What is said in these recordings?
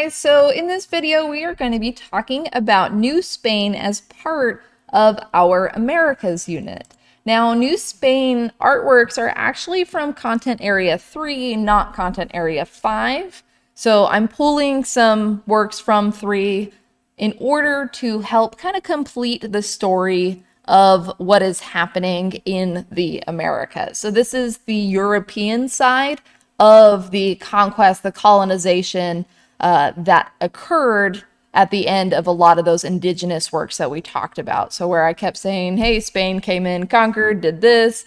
guys, so in this video we are going to be talking about New Spain as part of our Americas unit. Now, New Spain artworks are actually from Content Area 3, not Content Area 5. So I'm pulling some works from 3 in order to help kind of complete the story of what is happening in the Americas. So this is the European side of the conquest, the colonization that occurred at the end of a lot of those indigenous works that we talked about. So where I kept saying, hey, Spain came in, conquered, did this.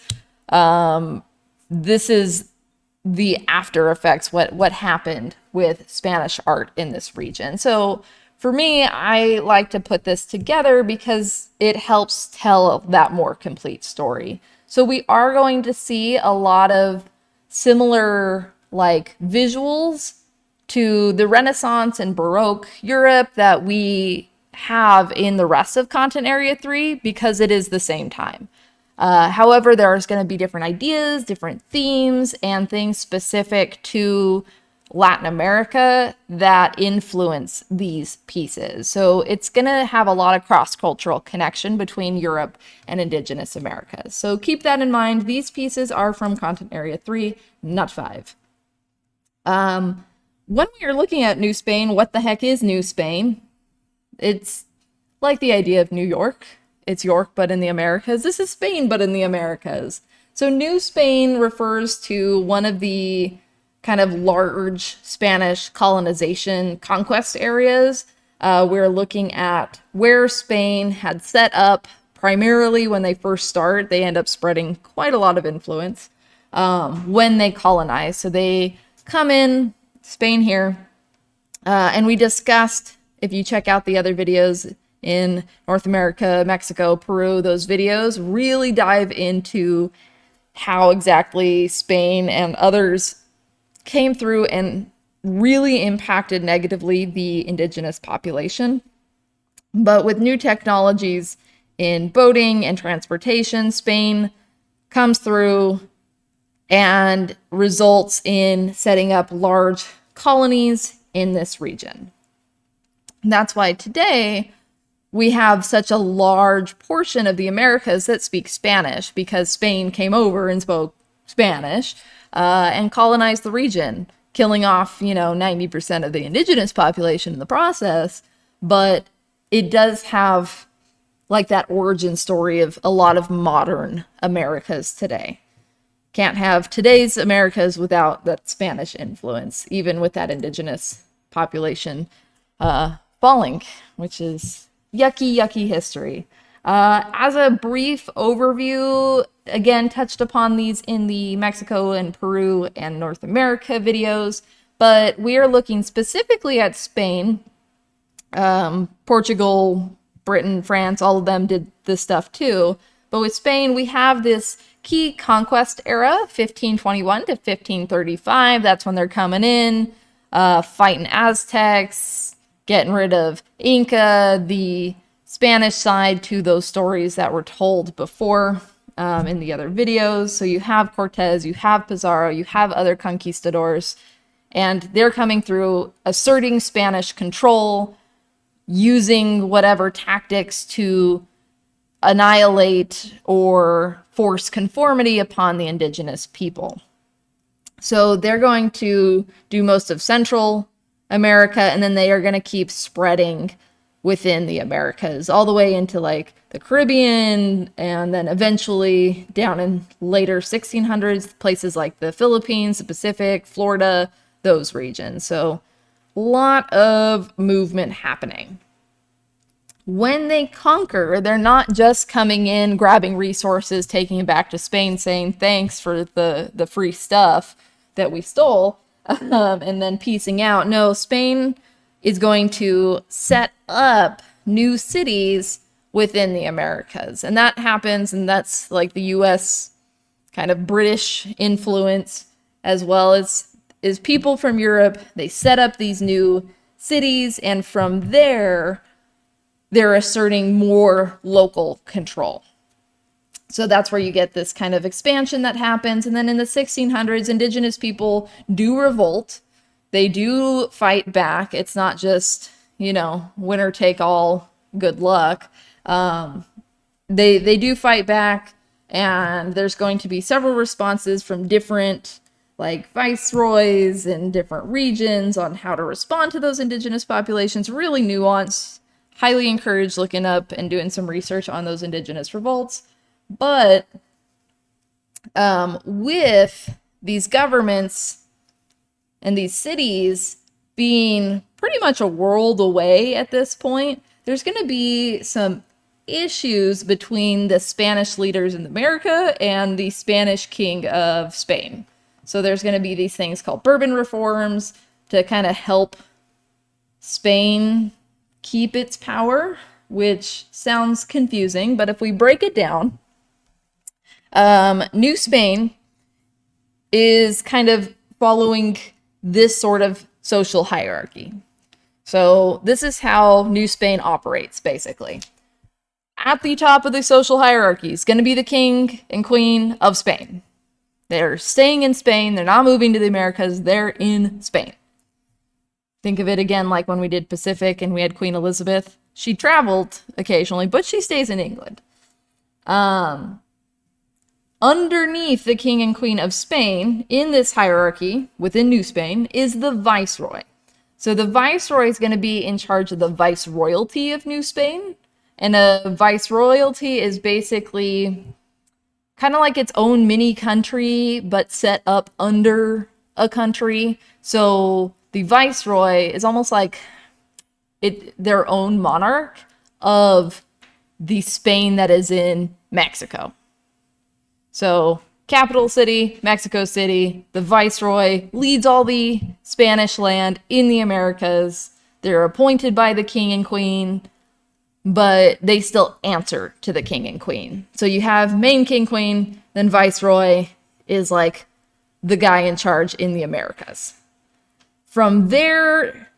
This is the after effects, what happened with Spanish art in this region. So for me, I like to put this together because it helps tell that more complete story. So we are going to see a lot of similar like visuals to the Renaissance and Baroque Europe that we have in the rest of Content Area 3 because it is the same time. However, there's going to be different ideas, different themes, and things specific to Latin America that influence these pieces. So it's going to have a lot of cross-cultural connection between Europe and Indigenous Americas. So keep that in mind. These pieces are from Content Area 3, not 5. When we are looking at New Spain, what the heck is New Spain? It's like the idea of New York. It's York, but in the Americas. This is Spain, but in the Americas. So New Spain refers to one of the kind of large Spanish colonization conquest areas. We're looking at where Spain had set up primarily when they first start. They end up spreading quite a lot of influence when they colonize. So they come in, Spain here, and we discussed, if you check out the other videos in North America, Mexico, Peru, those videos really dive into how exactly Spain and others came through and really impacted negatively the indigenous population. But with new technologies in boating and transportation, Spain comes through and results in setting up large colonies in this region. And that's why today we have such a large portion of the Americas that speak Spanish, because Spain came over and spoke Spanish and colonized the region, killing off, 90% of the indigenous population in the process. But it does have like that origin story of a lot of modern Americas today. Can't have today's Americas without that Spanish influence, even with that indigenous population falling, which is yucky history. As a brief overview, again, touched upon these in the Mexico and Peru and North America videos, but we are looking specifically at Spain, Portugal, Britain, France, all of them did this stuff too. But with Spain, we have this key conquest era, 1521 to 1535. That's when they're coming in, fighting Aztecs, getting rid of Inca, the Spanish side to those stories that were told before in the other videos. So you have Cortez, you have Pizarro, you have other conquistadors, and they're coming through asserting Spanish control, using whatever tactics to annihilate or force conformity upon the indigenous people. So they're going to do most of Central America, and then they are going to keep spreading within the Americas all the way into like the Caribbean, and then eventually down in later 1600s, places like the Philippines, the Pacific, Florida, those regions. So a lot of movement happening. When they conquer, they're not just coming in, grabbing resources, taking it back to Spain, saying thanks for the free stuff that we stole, and then piecing out. No, Spain is going to set up new cities within the Americas. And that happens, and that's like the US kind of British influence, as well as people from Europe. They set up these new cities, and from there, they're asserting more local control. So that's where you get this kind of expansion that happens. And then in the 1600s, indigenous people do revolt. They do fight back. It's not just, winner take all, good luck. They do fight back, and there's going to be several responses from different like viceroys in different regions on how to respond to those indigenous populations. Really nuanced. Highly encourage looking up and doing some research on those indigenous revolts. But with these governments and these cities being pretty much a world away at this point, there's going to be some issues between the Spanish leaders in America and the Spanish king of Spain. So there's going to be these things called Bourbon reforms to kind of help Spain keep its power, which sounds confusing, but if we break it down, New Spain is kind of following this sort of social hierarchy. So this is how New Spain operates, basically. At the top of the social hierarchy is going to be the king and queen of Spain. They're staying in Spain. They're not moving to the Americas. They're in Spain. Think of it again like when we did Pacific and we had Queen Elizabeth. She traveled occasionally, but she stays in England. Underneath the king and queen of Spain, in this hierarchy, within New Spain, is the viceroy. So the viceroy is going to be in charge of the viceroyalty of New Spain. And a viceroyalty is basically kind of like its own mini country, but set up under a country. So the viceroy is almost like their own monarch of the Spain that is in Mexico. So capital city, Mexico City, the viceroy leads all the Spanish land in the Americas. They're appointed by the king and queen, but they still answer to the king and queen. So you have main king, queen, then viceroy is like the guy in charge in the Americas. From there,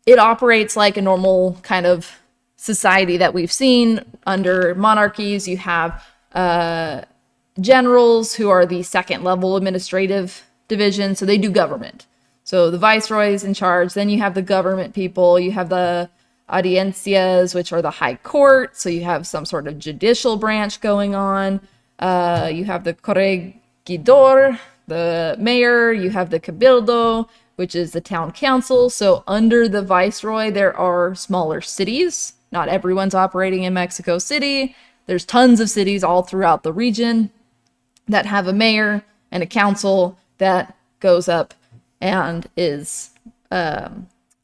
it operates like a normal kind of society that we've seen under monarchies. You have generals who are the second level administrative division, so they do government. So the viceroy is in charge. Then you have the government people. You have the audiencias, which are the high court. So you have some sort of judicial branch going on. You have the corregidor, the mayor. You have the cabildo, which is the town council. So under the viceroy, there are smaller cities. Not everyone's operating in Mexico City. There's tons of cities all throughout the region that have a mayor and a council that goes up and is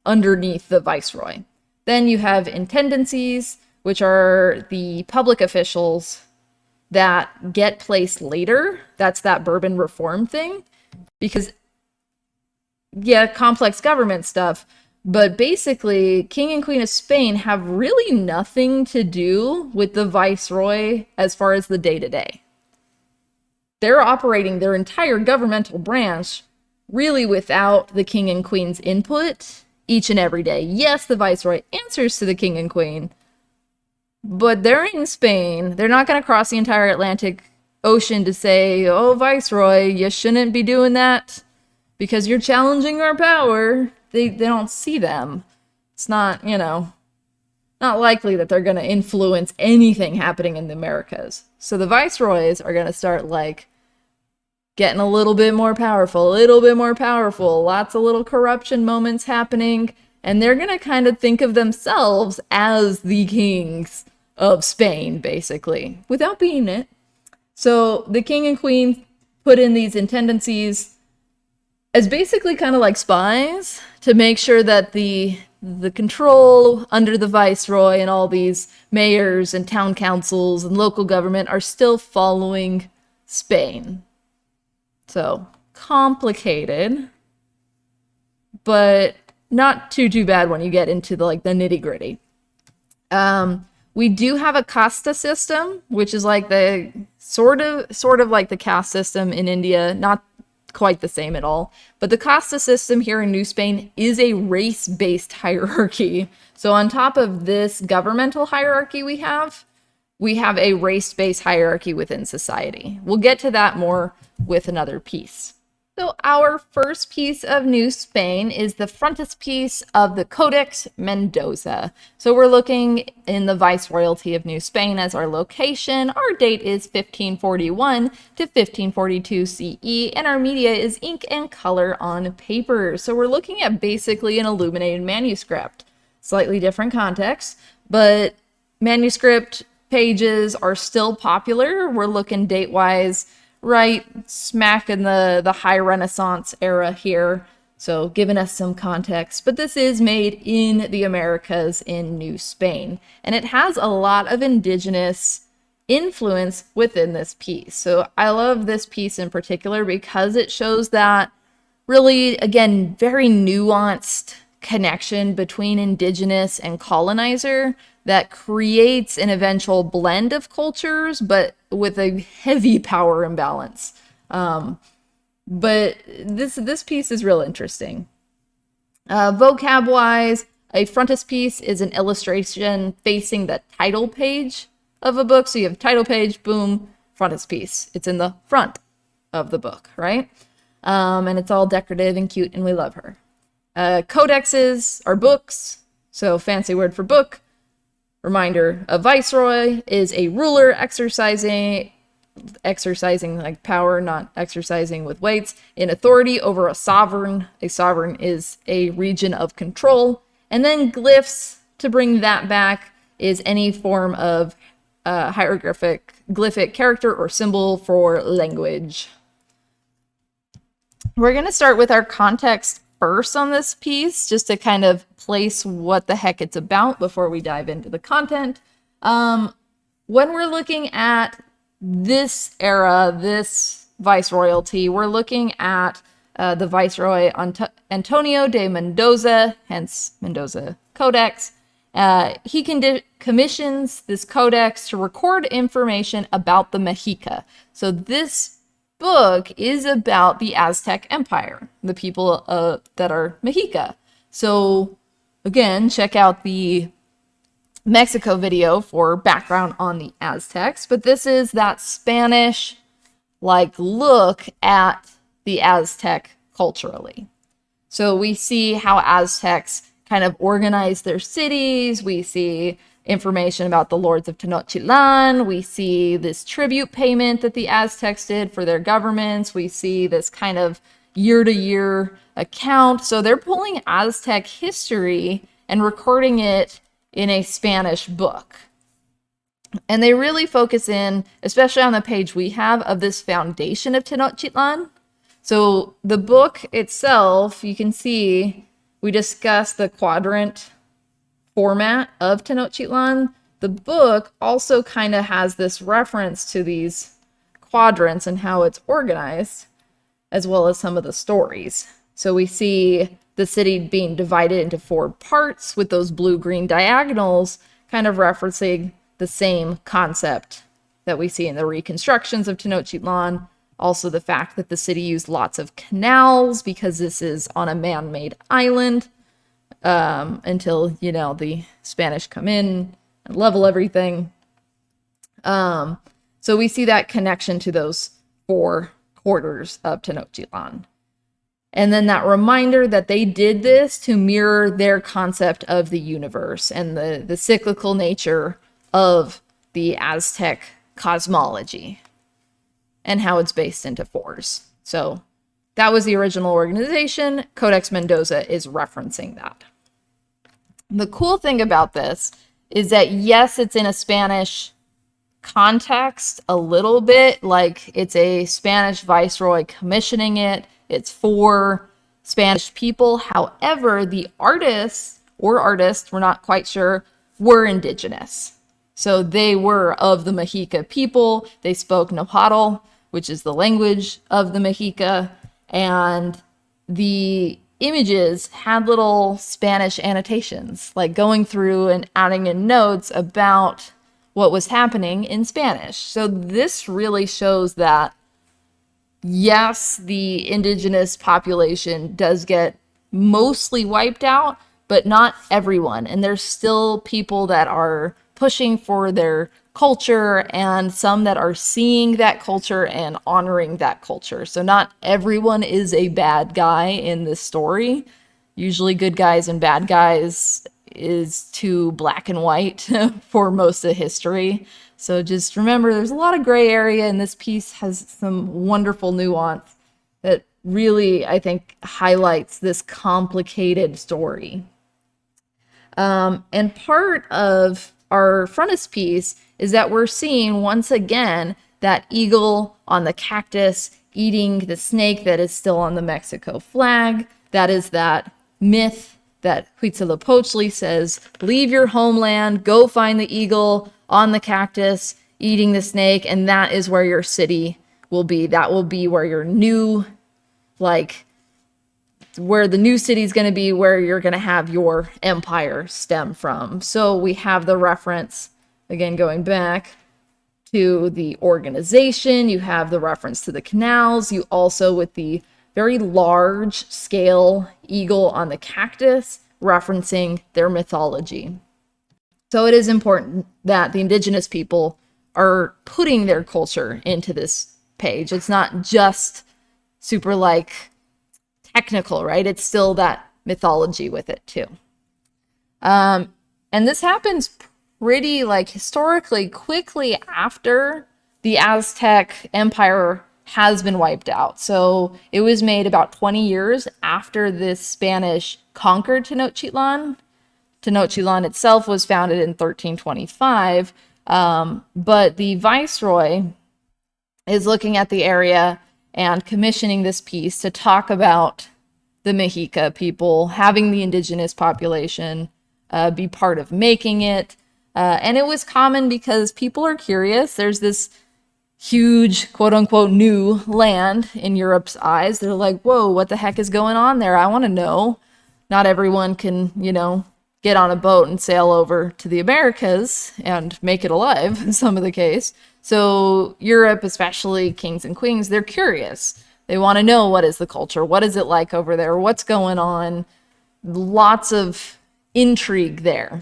underneath the viceroy. Then you have intendancies, which are the public officials that get placed later. That's that Bourbon reform thing. Because, yeah, complex government stuff, but basically, King and Queen of Spain have really nothing to do with the viceroy as far as the day-to-day. They're operating their entire governmental branch really without the king and queen's input each and every day. Yes, the viceroy answers to the king and queen, but they're in Spain. They're not going to cross the entire Atlantic Ocean to say, oh, viceroy, you shouldn't be doing that because you're challenging our power. They don't see them. It's not, not likely that they're going to influence anything happening in the Americas. So the viceroys are going to start getting a little bit more powerful, lots of little corruption moments happening, and they're going to kind of think of themselves as the kings of Spain, basically, without being it. So the king and queen put in these intendancies as basically kind of like spies to make sure that the control under the viceroy and all these mayors and town councils and local government are still following Spain. So complicated, but not too bad when you get into the nitty gritty. We do have a casta system, which is like the sort of like the caste system in India, not quite the same at all. But the casta system here in New Spain is a race-based hierarchy. So on top of this governmental hierarchy we have a race-based hierarchy within society. We'll get to that more with another piece. So our first piece of New Spain is the frontispiece of the Codex Mendoza. So we're looking in the Viceroyalty of New Spain as our location. Our date is 1541 to 1542 CE, and our media is ink and color on paper. So we're looking at basically an illuminated manuscript. Slightly different context, but manuscript pages are still popular. We're looking date-wise right smack in the high Renaissance era here, so giving us some context. But this is made in the Americas in New Spain, and it has a lot of indigenous influence within this piece. So I love this piece in particular because it shows that really, again, very nuanced connection between indigenous and colonizer that creates an eventual blend of cultures, but with a heavy power imbalance. But this piece is real interesting. Vocab-wise, a frontispiece is an illustration facing the title page of a book. So you have title page, boom, frontispiece. It's in the front of the book, right? And it's all decorative and cute, and we love her. Codexes are books, so fancy word for book. Reminder, a viceroy is a ruler exercising like power, not exercising with weights, in authority over a sovereign. A sovereign is a region of control. And then glyphs, to bring that back, is any form of hieroglyphic character or symbol for language. We're going to start with our context first on this piece, just to kind of place what the heck it's about before we dive into the content. When we're looking at this era, this viceroyalty, we're looking at the Viceroy Antonio de Mendoza, hence Mendoza Codex. He commissions this codex to record information about the Mexica. So this book is about the Aztec Empire, the people that are Mexica. So again, check out the Mexico video for background on the Aztecs, but this is that Spanish look at the Aztec culturally. So we see how Aztecs kind of organize their cities. We see information about the lords of Tenochtitlan. We see this tribute payment that the Aztecs did for their governments. We see this kind of year-to-year account. So they're pulling Aztec history and recording it in a Spanish book. And they really focus in, especially on the page we have, of this foundation of Tenochtitlan. So the book itself, you can see, we discussed the quadrant format of Tenochtitlan. The book also kind of has this reference to these quadrants and how it's organized, as well as some of the stories. So we see the city being divided into 4 parts with those blue-green diagonals, kind of referencing the same concept that we see in the reconstructions of Tenochtitlan. Also the fact that the city used lots of canals because this is on a man-made island. Until, the Spanish come in and level everything. So we see that connection to those 4 quarters of Tenochtitlan. And then that reminder that they did this to mirror their concept of the universe and the cyclical nature of the Aztec cosmology and how it's based into 4s. So that was the original organization. Codex Mendoza is referencing that. The cool thing about this is that, yes, it's in a Spanish context a little bit, like it's a Spanish viceroy commissioning it. It's for Spanish people. However, the artists, we're not quite sure, were indigenous. So they were of the Mexica people. They spoke Nahuatl, which is the language of the Mexica, and the images had little Spanish annotations, like going through and adding in notes about what was happening in Spanish. So this really shows that, yes, the indigenous population does get mostly wiped out, but not everyone. And there's still people that are pushing for their culture, and some that are seeing that culture and honoring that culture. So not everyone is a bad guy in this story. Usually good guys and bad guys is too black and white for most of history. So just remember, there's a lot of gray area, and this piece has some wonderful nuance that really, I think, highlights this complicated story. And part of our frontispiece is that we're seeing once again that eagle on the cactus eating the snake that is still on the Mexico flag. That is that myth that Huitzilopochtli says, leave your homeland, go find the eagle on the cactus eating the snake, and that is where your city will be. That will be where your new, like, where the new city is going to be, where you're going to have your empire stem from. So we have the reference, again, going back to the organization. You have the reference to the canals. You also, with the very large scale eagle on the cactus, referencing their mythology. So it is important that the indigenous people are putting their culture into this page. It's not just super like technical, right? It's still that mythology with it too. And this happens pretty like historically quickly after the Aztec Empire has been wiped out. So it was made about 20 years after the Spanish conquered Tenochtitlan. Tenochtitlan itself was founded in 1325, but the viceroy is looking at the area and commissioning this piece to talk about the Mexica people, having the indigenous population be part of making it. And it was common because people are curious. There's this huge, quote unquote, new land in Europe's eyes. They're like, whoa, what the heck is going on there? I want to know. Not everyone can, get on a boat and sail over to the Americas and make it alive in some of the case. So Europe, especially kings and queens, they're curious. They want to know, what is the culture? What is it like over there? What's going on? Lots of intrigue there.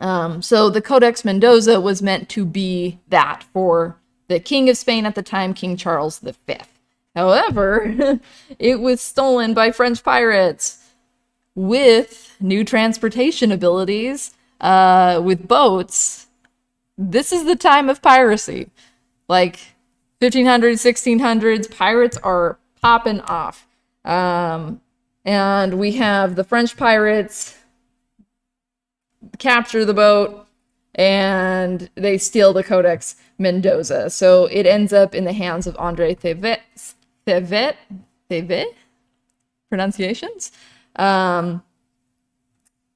So the Codex Mendoza was meant to be that for the King of Spain at the time, King Charles V. However, it was stolen by French pirates with new transportation abilities, with boats. This is the time of piracy. Like 1500s, 1600s, pirates are popping off. And we have the French pirates capture the boat and they steal the Codex Mendoza. So it ends up in the hands of Andre Thevet pronunciations,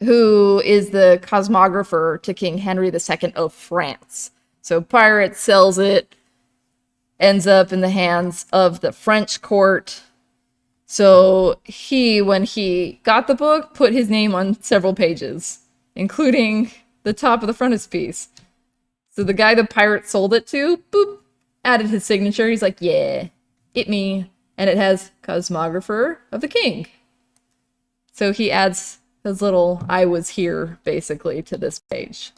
who is the cosmographer to King Henry II of France. So pirate sells it, ends up in the hands of the French court. So he, when he got the book, put his name on several pages, including the top of the frontispiece. So the guy the pirate sold it to, boop, added his signature. He's like, yeah, it me. And it has cosmographer of the king. So he adds his little I was here, basically, to this page.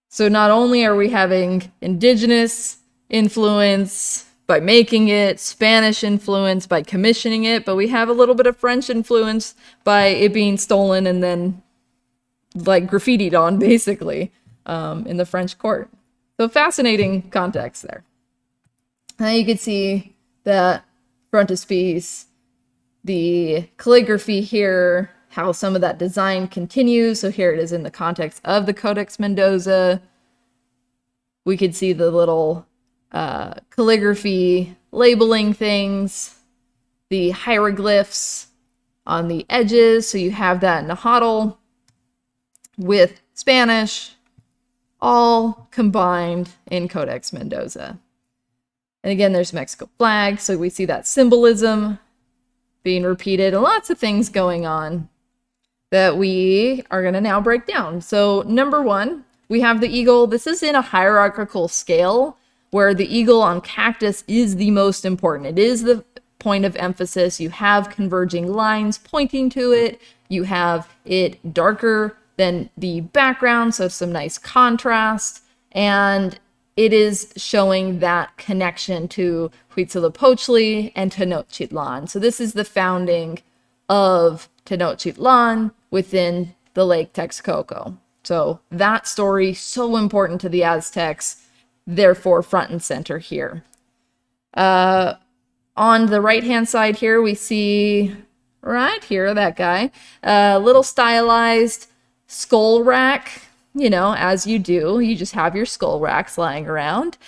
So not only are we having indigenous influence by making it, Spanish influence by commissioning it, but we have a little bit of French influence by it being stolen and then like graffitied on, basically, in the French court. So fascinating context there. Now you can see that frontispiece, the calligraphy here, how some of that design continues. So here it is in the context of the Codex Mendoza. We could see the little calligraphy labeling things, the hieroglyphs on the edges. So you have that Nahuatl with Spanish, all combined in Codex Mendoza. And again, there's Mexico flag. So we see that symbolism being repeated and lots of things going on that we are going to now break down. So number one, we have the eagle. This is in a hierarchical scale where the eagle on cactus is the most important. It is the point of emphasis. You have converging lines pointing to it. You have it darker than the background, so some nice contrast. And it is showing that connection to Huitzilopochtli and Tenochtitlan. So this is the founding of Tenochtitlan within the Lake Texcoco. So that story, so important to the Aztecs, therefore front and center here. On the right-hand side here, we see right here, that guy, a little stylized skull rack, you know, as you do. You just have your skull racks lying around.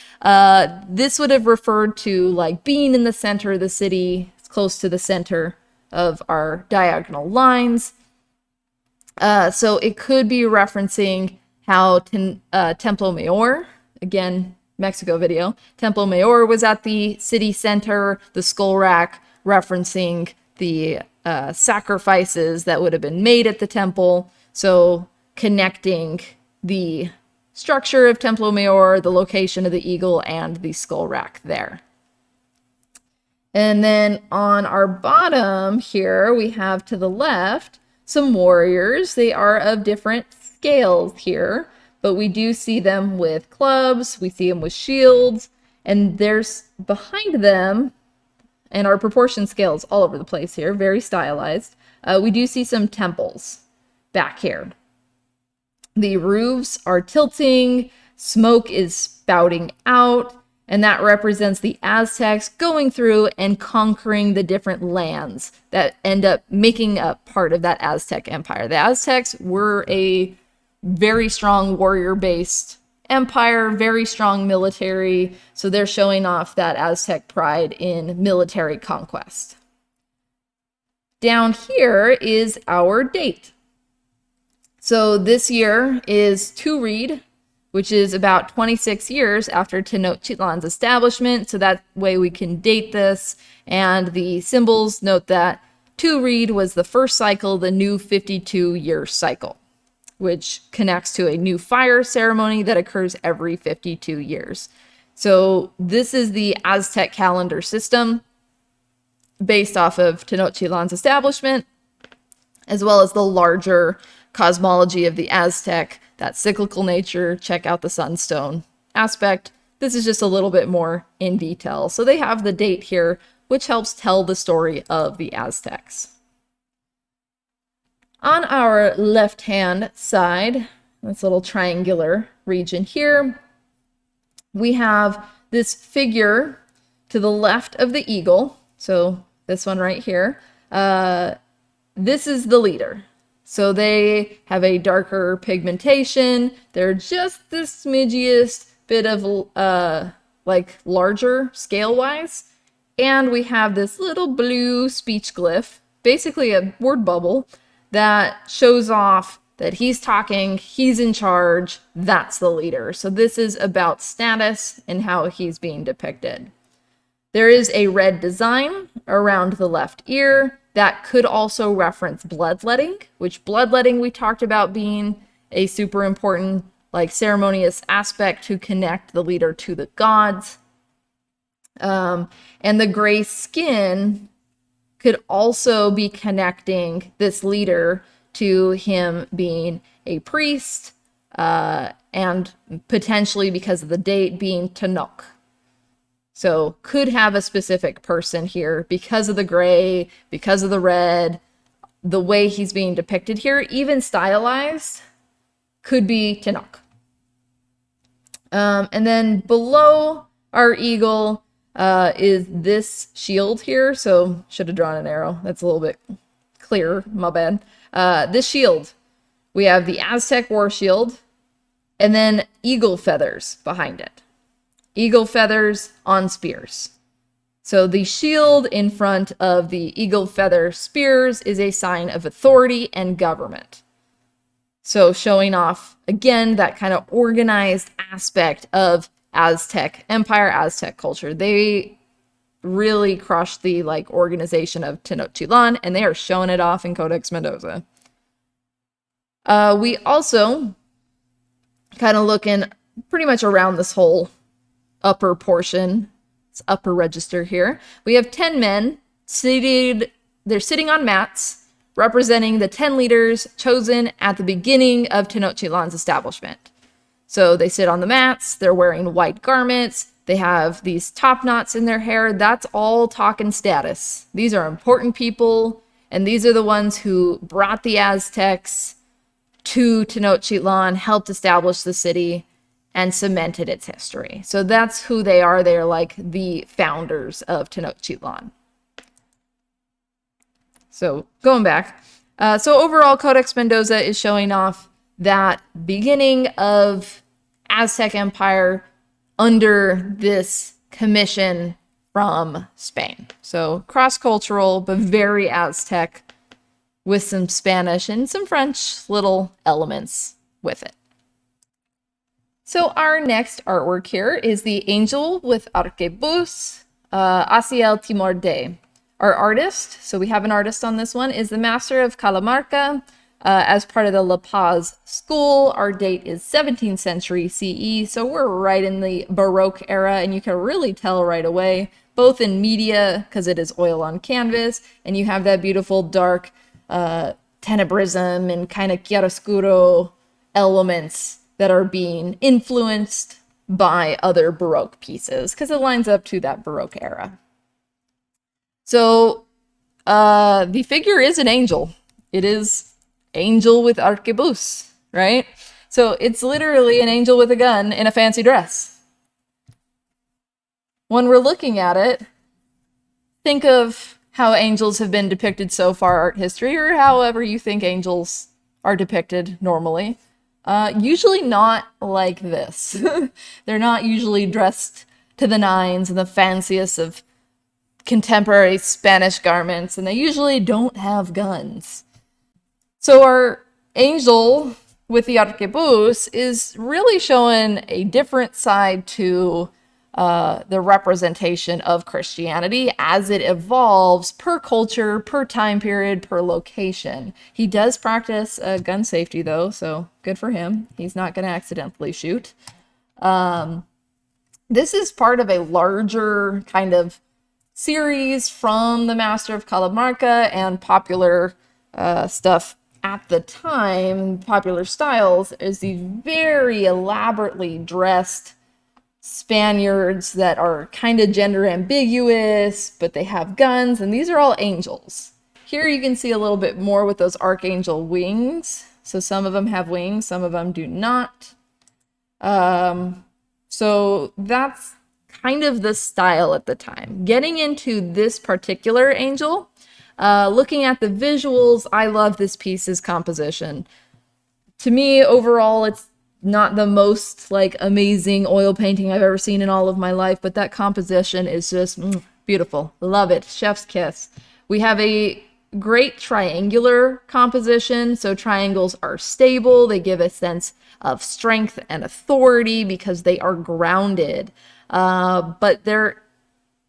This would have referred to like being in the center of the city. It's close to the center of our diagonal lines. So it could be referencing how Templo Mayor, again, Mexico video, Templo Mayor was at the city center, the skull rack referencing the sacrifices that would have been made at the temple. So connecting the structure of Templo Mayor, the location of the eagle, and the skull rack there. And then on our bottom here, we have to the left some warriors. They are of different scales here, but we do see them with clubs, we see them with shields, and there's behind them, and our proportion scales all over the place here, very stylized. We do see some temples back here. The roofs are tilting, smoke is spouting out, and that represents the Aztecs going through and conquering the different lands that end up making up part of that Aztec empire. The Aztecs were a very strong warrior-based empire, very strong military, so they're showing off that Aztec pride in military conquest. Down here is our date. So this year is Tu Reed, which is about 26 years after Tenochtitlan's establishment. So that way we can date this. And the symbols note that Tu Reed was the first cycle, the new 52-year cycle, which connects to a new fire ceremony that occurs every 52 years. So this is the Aztec calendar system based off of Tenochtitlan's establishment, as well as the larger cosmology of the Aztec, that cyclical nature. Check out the sunstone aspect. This is just a little bit more in detail. So they have the date here, which helps tell the story of the Aztecs. On our left-hand side, this little triangular region here, we have this figure to the left of the eagle. So this one right here. This is the leader. So they have a darker pigmentation. They're just the smidgiest bit of like larger scale-wise. And we have this little blue speech glyph, basically a word bubble, that shows off that he's talking, he's in charge, that's the leader. So this is about status and how he's being depicted. There is a red design around the left ear that could also reference bloodletting, which bloodletting we talked about being a super important, like, ceremonious aspect to connect the leader to the gods. And the gray skin could also be connecting this leader to him being a priest, and potentially, because of the date, being Tanokh. So could have a specific person here because of the gray, because of the red, the way he's being depicted here, even stylized, could be Tanokh. And then below our eagle is this shield here. So should have drawn an arrow. That's a little bit clearer, my bad. This shield, we have the Aztec war shield and then eagle feathers behind it. Eagle feathers on spears. So the shield in front of the eagle feather spears is a sign of authority and government. So showing off, again, that kind of organized aspect of Aztec empire, Aztec culture. They really crushed the organization of Tenochtitlan, and they are showing it off in Codex Mendoza. We also kind of looking pretty much around this whole upper portion, it's upper register here. We have 10 men seated, they're sitting on mats representing the 10 leaders chosen at the beginning of Tenochtitlan's establishment. So they sit on the mats, they're wearing white garments, they have these top knots in their hair. That's all talking status. These are important people, and these are the ones who brought the Aztecs to Tenochtitlan, helped establish the city, and cemented its history. So that's who they are. They are like the founders of Tenochtitlan. So going back. So overall, Codex Mendoza is showing off that beginning of Aztec Empire under this commission from Spain. So cross-cultural, but very Aztec, with some Spanish and some French little elements with it. So our next artwork here is the angel with arquebus, Asiel Timor. Our artist, so we have an artist on this one, is the master of Calamarca as part of the La Paz school. Our date is 17th century CE, so we're right in the Baroque era, and you can really tell right away, both in media, because it is oil on canvas, and you have that beautiful dark tenebrism and kind of chiaroscuro elements that are being influenced by other Baroque pieces, because it lines up to that Baroque era. So the figure is an angel. It is angel with arquebus, right? So it's literally an angel with a gun in a fancy dress. When we're looking at it, think of how angels have been depicted so far art history, or however you think angels are depicted normally. Usually not like this. They're not usually dressed to the nines in the fanciest of contemporary Spanish garments, and they usually don't have guns. So our angel with the arquebus is really showing a different side to the representation of Christianity as it evolves per culture, per time period, per location. He does practice gun safety though, so good for him. He's not going to accidentally shoot. This is part of a larger kind of series from the Master of Calamarca and popular stuff at the time, popular styles, is these very elaborately dressed Spaniards that are kind of gender ambiguous, but they have guns, and these are all angels. Here you can see a little bit more with those archangel wings. So some of them have wings, some of them do not. So that's kind of the style at the time. Getting into this particular angel, looking at the visuals, I love this piece's composition. To me, overall, it's not the most like amazing oil painting I've ever seen in all of my life, but that composition is just beautiful. Love it. Chef's kiss. We have a great triangular composition. So triangles are stable. They give a sense of strength and authority because they are grounded. But there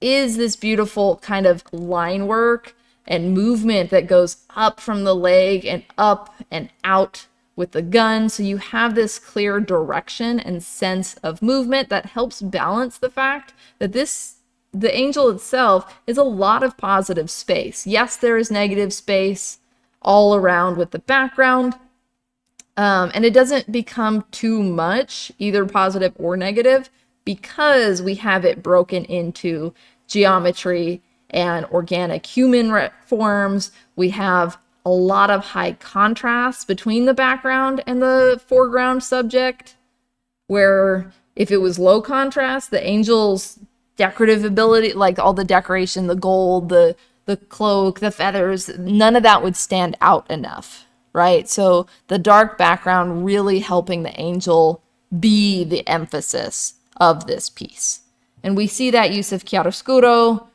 is this beautiful kind of line work and movement that goes up from the leg and up and out with the gun. So you have this clear direction and sense of movement that helps balance the fact that the angel itself is a lot of positive space. Yes, there is negative space all around with the background, and it doesn't become too much, either positive or negative, because we have it broken into geometry and organic human forms. We have a lot of high contrast between the background and the foreground subject, where if it was low contrast, the angel's decorative ability, like all the decoration, the gold, the cloak, the feathers, none of that would stand out enough, right? So the dark background really helping the angel be the emphasis of this piece. And we see that use of chiaroscuro,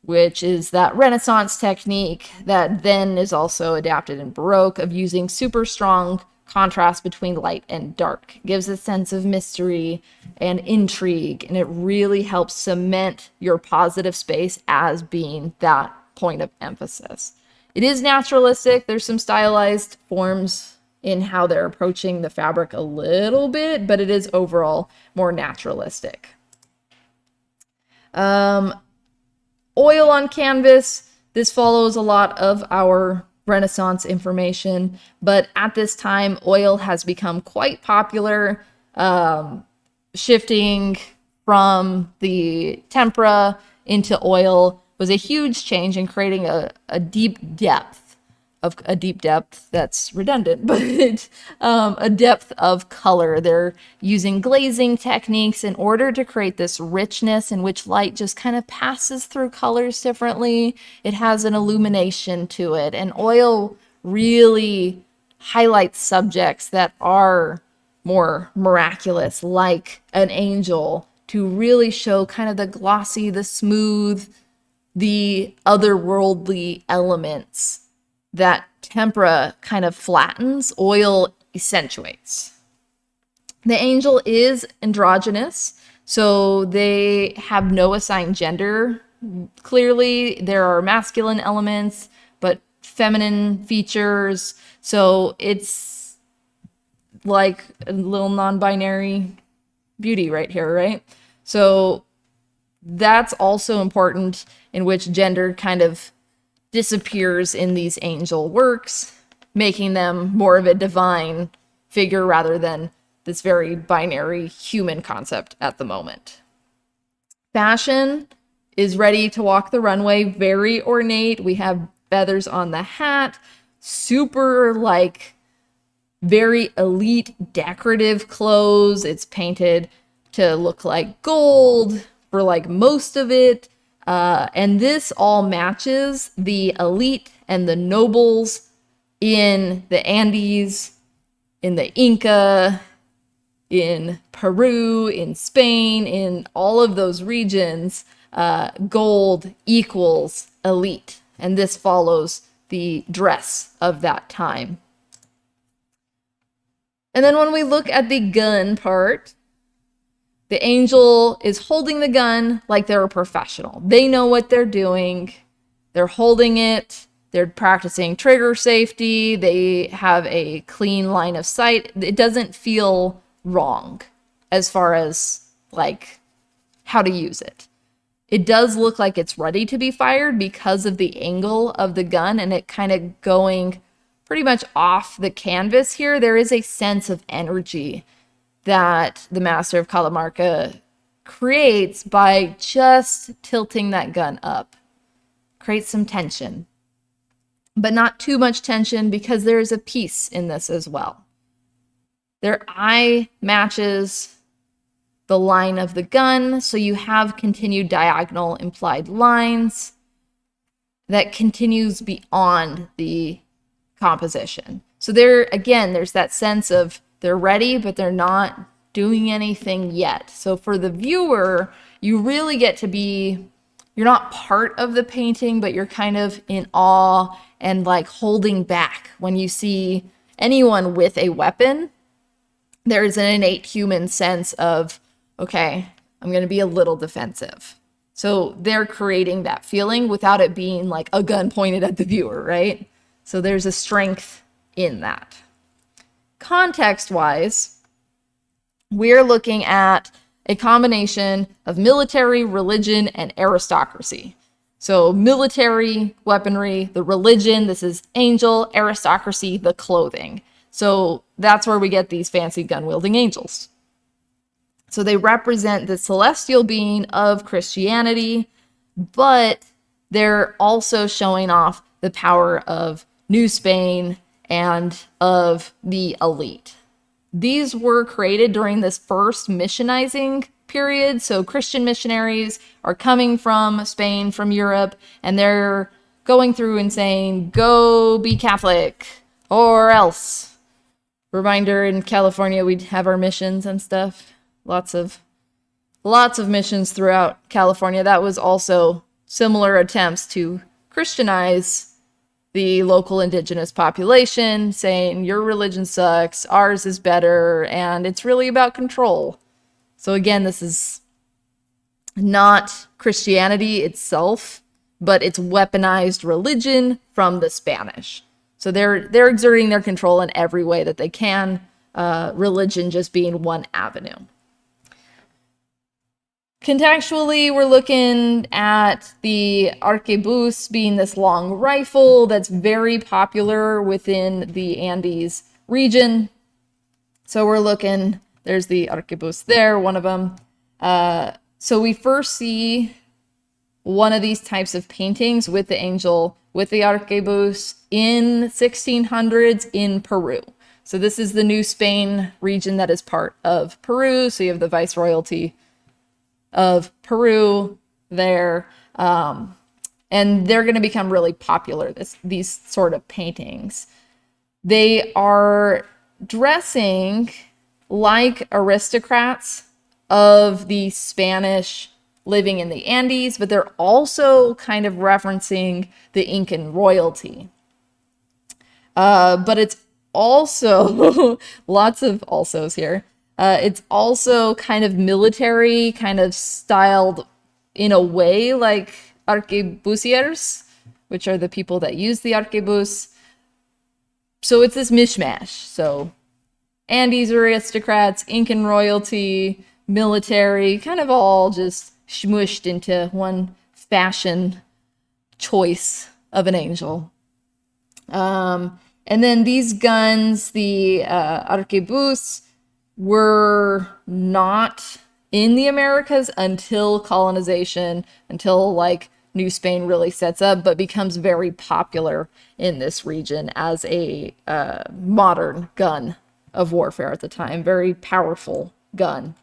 which is that Renaissance technique that then is also adapted in Baroque, of using super strong contrast between light and dark. It gives a sense of mystery and intrigue, and it really helps cement your positive space as being that point of emphasis. It is naturalistic. There's some stylized forms in how they're approaching the fabric a little bit, but it is overall more naturalistic. Oil on canvas. This follows a lot of our Renaissance information. But at this time, oil has become quite popular, shifting from the tempera into oil was a huge change in creating a deep depth that's redundant, but a depth of color. They're using glazing techniques in order to create this richness in which light just kind of passes through colors differently. It has an illumination to it, and oil really highlights subjects that are more miraculous, like an angel, to really show kind of the glossy, the smooth, the otherworldly elements that tempera kind of flattens, oil accentuates. The angel is androgynous, so they have no assigned gender. Clearly, there are masculine elements, but feminine features. So it's like a little non-binary beauty right here, right? So that's also important, in which gender kind of disappears in these angel works, making them more of a divine figure rather than this very binary human concept at the moment. Fashion is ready to walk the runway, very ornate. We have feathers on the hat, super like very elite decorative clothes. It's painted to look like gold for like most of it. And this all matches the elite and the nobles in the Andes, in the Inca, in Peru, in Spain, in all of those regions. Gold equals elite. And this follows the dress of that time. And then when we look at the gun part, the angel is holding the gun like they're a professional. They know what they're doing. They're holding it. They're practicing trigger safety. They have a clean line of sight. It doesn't feel wrong as far as like how to use it. It does look like it's ready to be fired because of the angle of the gun and it kind of going pretty much off the canvas here. There is a sense of energy that the Master of Catamarca creates by just tilting that gun up. Creates some tension, but not too much tension because there is a peace in this as well. Their eye matches the line of the gun, so you have continued diagonal implied lines that continues beyond the composition. So there, again, there's that sense of they're ready, but they're not doing anything yet. So for the viewer, you really get to be, you're not part of the painting, but you're kind of in awe and like holding back. When you see anyone with a weapon, there's an innate human sense of, okay, I'm going to be a little defensive. So they're creating that feeling without it being like a gun pointed at the viewer, right? So there's a strength in that. Context-wise, we're looking at a combination of military, religion, and aristocracy. So military, weaponry, the religion, this is angel, aristocracy, the clothing. So that's where we get these fancy gun-wielding angels. So they represent the celestial being of Christianity, but they're also showing off the power of New Spain and of the elite. These were created during this first missionizing period. So Christian missionaries are coming from Spain, from Europe, and they're going through and saying, go be Catholic or else. Reminder, in California, we'd have our missions and stuff. Lots of missions throughout California. That was also similar attempts to Christianize the local indigenous population, saying your religion sucks, ours is better, and it's really about control. So again, this is not Christianity itself, but it's weaponized religion from the Spanish. So they're exerting their control in every way that they can, religion just being one avenue. Contextually, we're looking at the arquebus being this long rifle that's very popular within the Andes region. So we're looking, there's the arquebus there, one of them. So we first see one of these types of paintings with the angel with the arquebus in 1600s in Peru. So this is the New Spain region that is part of Peru. So you have the viceroyalty of Peru there. And they're going to become really popular, these sort of paintings. They are dressing like aristocrats of the Spanish living in the Andes, but they're also kind of referencing the Incan royalty. But it's also lots of alsos here. It's also kind of military, kind of styled in a way like arquebusiers, which are the people that use the arquebus. So it's this mishmash. So Andes aristocrats, Incan royalty, military, kind of all just smushed into one fashion choice of an angel. And then these guns, the arquebus, were not in the Americas until colonization, until like New Spain really sets up, but becomes very popular in this region as a modern gun of warfare at the time. Very powerful gun.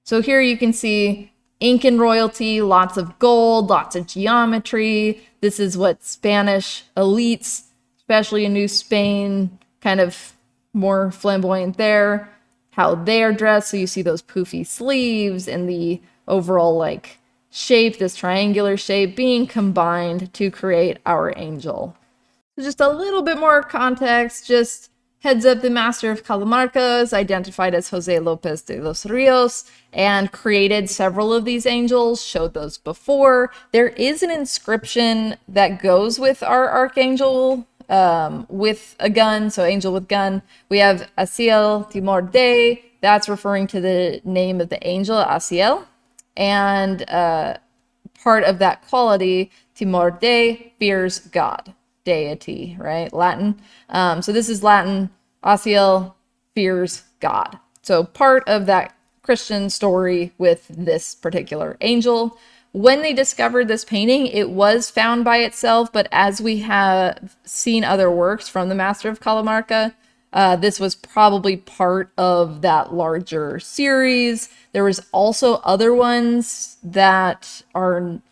So here you can see Incan royalty, lots of gold, lots of geometry. This is what Spanish elites, especially in New Spain, kind of more flamboyant there, how they are dressed. So you see those poofy sleeves and the overall like shape, this triangular shape being combined to create our angel. So just a little bit more context, just heads up, the master of Calamarca is identified as Jose Lopez de los Rios and created several of these angels, showed those before. There is an inscription that goes with our archangel with a gun, so angel with gun. We have Asiel Timor de, that's referring to the name of the angel, Asiel. And part of that quality, Timor de, fears God. Deity, right? Latin. So this is Latin. Asiel fears God. So part of that Christian story with this particular angel. When they discovered this painting, it was found by itself, but as we have seen other works from the Master of Calamarca, this was probably part of that larger series. There was also other ones that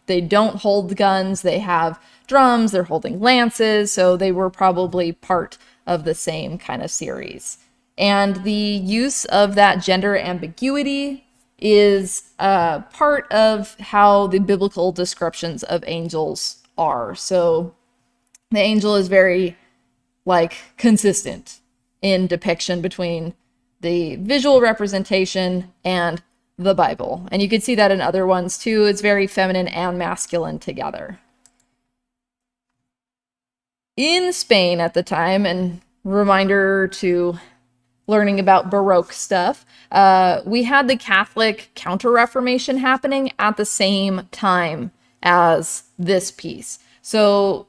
they don't hold guns, they have drums, they're holding lances, so they were probably part of the same kind of series. And the use of that gender ambiguity is part of how the biblical descriptions of angels are. So the angel is very consistent in depiction between the visual representation and the Bible. And you can see that in other ones too. It's very feminine and masculine together. In Spain at the time, and reminder to learning about Baroque stuff, we had the Catholic Counter-Reformation happening at the same time as this piece. So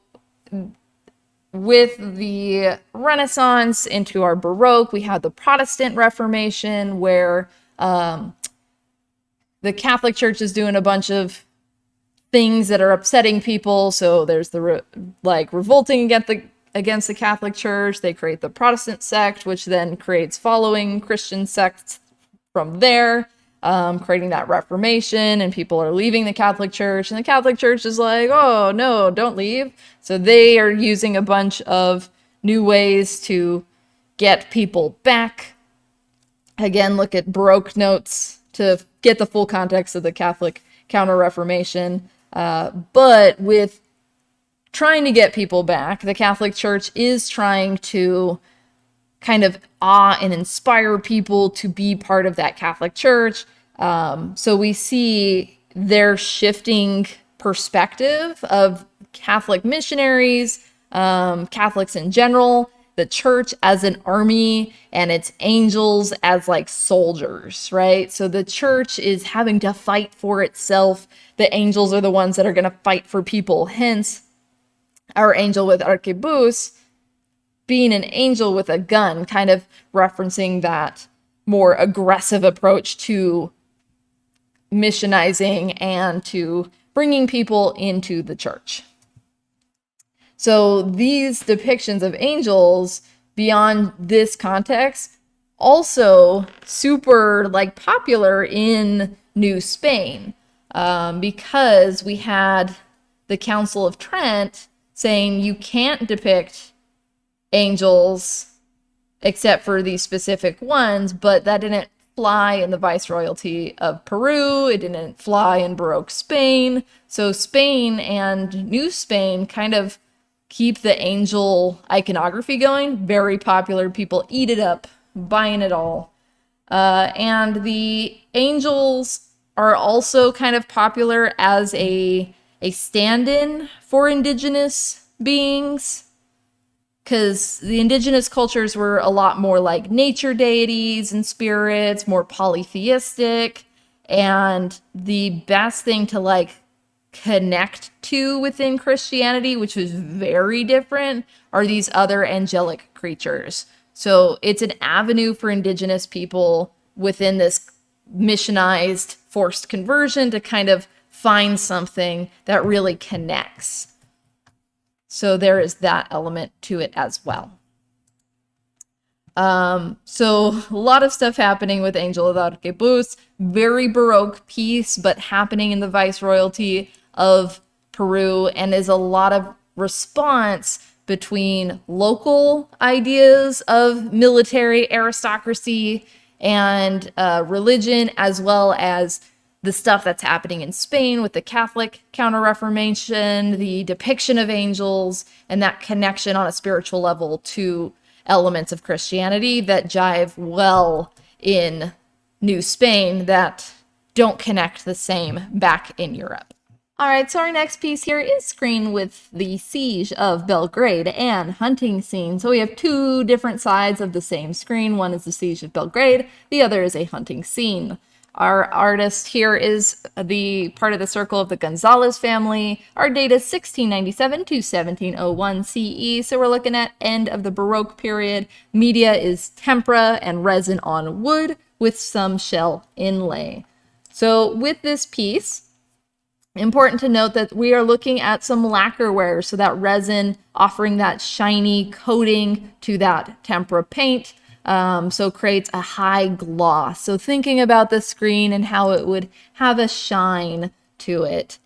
with the Renaissance into our Baroque, we had the Protestant Reformation where the Catholic Church is doing a bunch of things that are upsetting people. So there's the revolting against the Catholic Church. They create the Protestant sect, which then creates following Christian sects from there, creating that Reformation, and people are leaving the Catholic Church, and the Catholic Church is like, oh no, don't leave. So they are using a bunch of new ways to get people back. Again, look at Baroque notes to get the full context of the Catholic Counter-Reformation. But with trying to get people back, the Catholic Church is trying to kind of awe and inspire people to be part of that Catholic Church. So we see their shifting perspective of Catholic missionaries, Catholics in general, the church as an army and its angels as like soldiers, right? So the church is having to fight for itself. The angels are the ones that are going to fight for people. Hence, our angel with arquebus being an angel with a gun, kind of referencing that more aggressive approach to missionizing and to bringing people into the church. So these depictions of angels beyond this context also super like popular in New Spain, because we had the Council of Trent saying you can't depict angels except for these specific ones, but that didn't fly in the Viceroyalty of Peru. It didn't fly in Baroque Spain. So Spain and New Spain kind of keep the angel iconography going. Very popular. People eat it up, buying it all. And the angels are also kind of popular as a stand-in for indigenous beings, because the indigenous cultures were a lot more like nature deities and spirits, more polytheistic, and the best thing to like connect to within Christianity, which was very different, are these other angelic creatures. So it's an avenue for indigenous people within this missionized forced conversion to kind of find something that really connects. So there is that element to it as well. So a lot of stuff happening with Angel of Arquebus, very Baroque piece, but happening in the Viceroyalty of Peru, and is a lot of response between local ideas of military aristocracy and religion, as well as the stuff that's happening in Spain with the Catholic Counter-Reformation, the depiction of angels, and that connection on a spiritual level to elements of Christianity that jive well in New Spain that don't connect the same back in Europe. All right, so our next piece here is screened with the Siege of Belgrade and hunting scene. So we have two different sides of the same screen. One is the Siege of Belgrade, the other is a hunting scene. Our artist here is the part of the circle of the Gonzalez family. Our date is 1697 to 1701 CE, so we're looking at end of the Baroque period. Media is tempera and resin on wood with some shell inlay. So with this piece, important to note that we are looking at some lacquerware, so that resin offering that shiny coating to that tempera paint. So creates a high gloss. So thinking about the screen and how it would have a shine to it.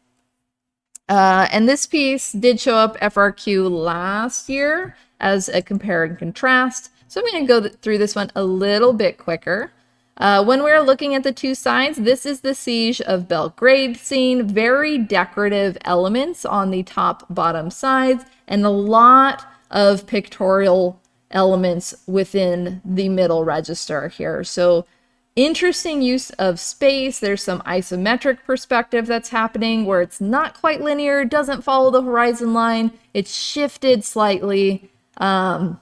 And this piece did show up FRQ last year as a compare and contrast. So I'm going to go through this one a little bit quicker. When we're looking at the two sides, this is the Siege of Belgrade scene. Very decorative elements on the top, bottom sides, and a lot of pictorial elements within the middle register here. So interesting use of space. There's some isometric perspective that's happening where it's not quite linear, doesn't follow the horizon line. It's shifted slightly to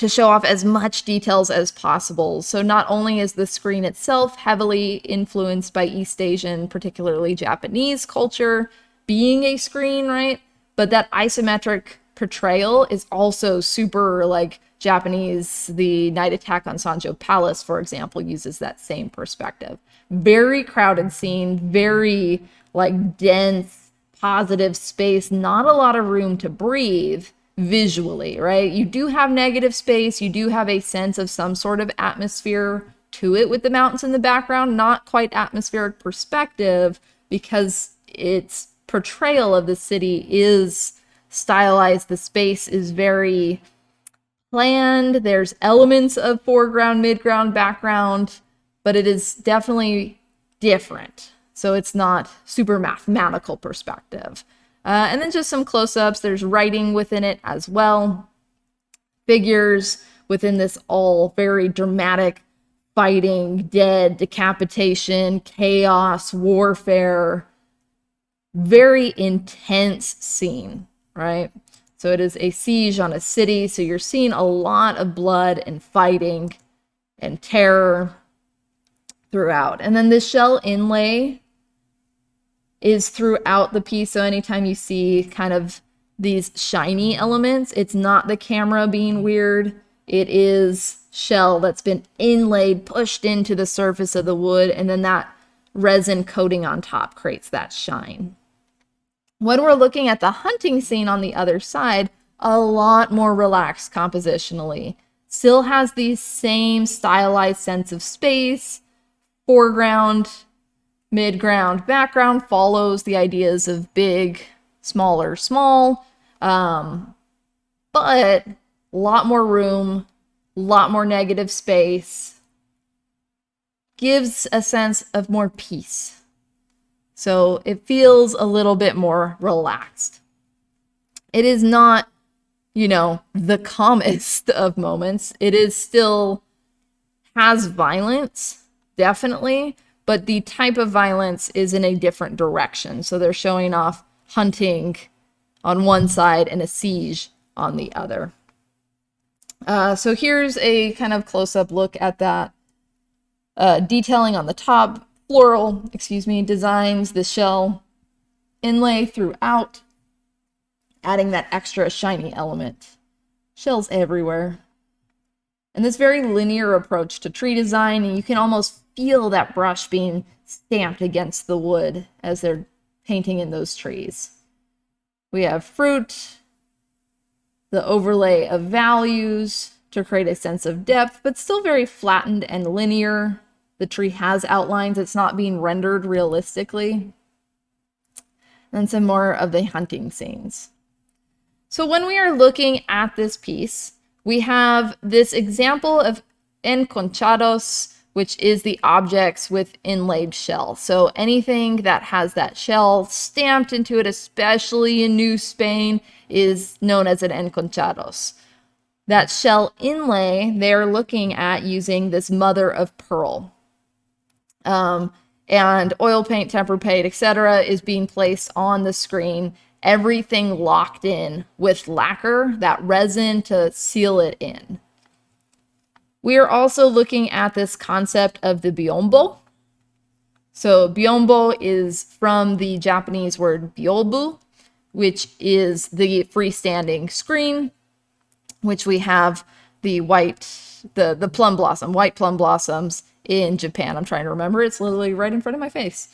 show off as much details as possible. So not only is the screen itself heavily influenced by East Asian, particularly Japanese culture, being a screen, right? But that isometric portrayal is also super like Japanese. The Night Attack on Sanjo Palace, for example, uses that same perspective. Very crowded scene, very like dense, positive space, not a lot of room to breathe visually, right? You do have negative space, you do have a sense of some sort of atmosphere to it with the mountains in the background, not quite atmospheric perspective, because its portrayal of the city is stylized. The space is very planned. There's elements of foreground, midground, background, but it is definitely different. So it's not super mathematical perspective. And then just some close-ups. There's writing within it as well. Figures within this all very dramatic fighting, dead, decapitation, chaos, warfare. Very intense scene, right? So it is a siege on a city. So you're seeing a lot of blood and fighting and terror throughout. And then the shell inlay is throughout the piece. So anytime you see kind of these shiny elements, it's not the camera being weird. It is shell that's been inlaid, pushed into the surface of the wood, and then that resin coating on top creates that shine. When we're looking at the hunting scene on the other side, a lot more relaxed compositionally. Still has the same stylized sense of space. Foreground, midground, background follows the ideas of big, smaller, small, but a lot more room, a lot more negative space, gives a sense of more peace. So it feels a little bit more relaxed. It is not, the calmest of moments. It is still has violence, definitely, but the type of violence is in a different direction. So they're showing off hunting on one side and a siege on the other. So here's a kind of close-up look at that detailing on the top. Floral, designs the shell inlay throughout, adding that extra shiny element. Shells everywhere. And this very linear approach to tree design, and you can almost feel that brush being stamped against the wood as they're painting in those trees. We have fruit, the overlay of values to create a sense of depth, but still very flattened and linear. The tree has outlines, it's not being rendered realistically. And some more of the hunting scenes. So when we are looking at this piece, we have this example of enconchados, which is the objects with inlaid shell. So anything that has that shell stamped into it, especially in New Spain, is known as an enconchados. That shell inlay, they're looking at using this mother of pearl. And oil paint, temper paint, etc. is being placed on the screen. Everything locked in with lacquer, that resin to seal it in. We are also looking at this concept of the biombo. So biombo is from the Japanese word byobu, which is the freestanding screen, which we have the white plum blossom, white plum blossoms in Japan. I'm trying to remember. It's literally right in front of my face.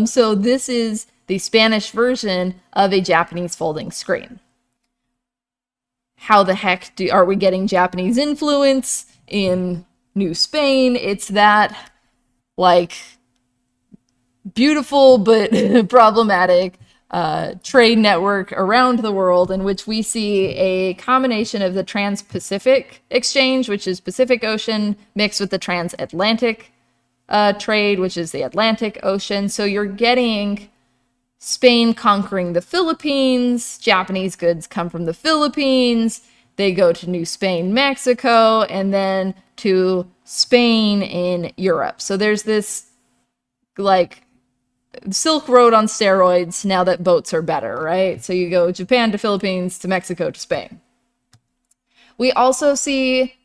So this is the Spanish version of a Japanese folding screen. How the heck are we getting Japanese influence in New Spain? It's that, beautiful but problematic trade network around the world in which we see a combination of the Trans-Pacific exchange, which is Pacific Ocean, mixed with the transatlantic trade, which is the Atlantic Ocean. So you're getting Spain conquering the Philippines, Japanese goods come from the Philippines, they go to New Spain, Mexico, and then to Spain in Europe. So there's this, Silk Road on steroids now that boats are better, right? So you go Japan to Philippines to Mexico to Spain. We also see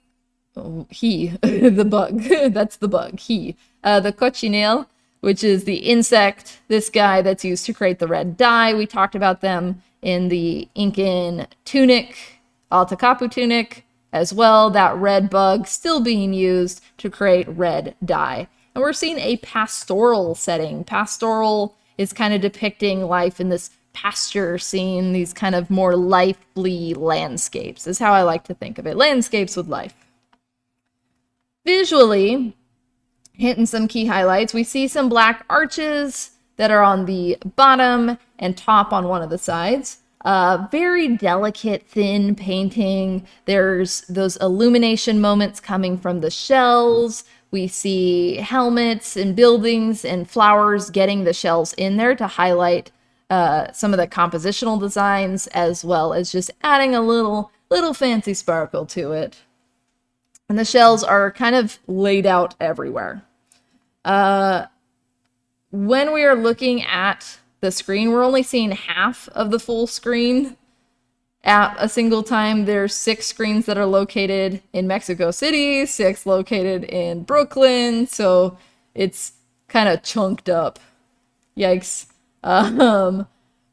the bug, that's the bug, the cochineal, which is the insect, this guy that's used to create the red dye. We talked about them in the Incan tunic, Altacapu tunic as well, that red bug still being used to create red dye. And we're seeing a pastoral setting. Pastoral is kind of depicting life in this pasture scene, these kind of more lively landscapes is how I like to think of it. Landscapes with life. Visually, hitting some key highlights, we see some black arches that are on the bottom and top on one of the sides. Very delicate, thin painting. There's those illumination moments coming from the shells. We see helmets and buildings and flowers getting the shells in there to highlight some of the compositional designs, as well as just adding a little fancy sparkle to it. And the shells are kind of laid out everywhere. When we are looking at the screen, we're only seeing half of the full screen. at a single time. There's 6 screens that are located in Mexico City, 6 located in Brooklyn, so it's kind of chunked up. Yikes.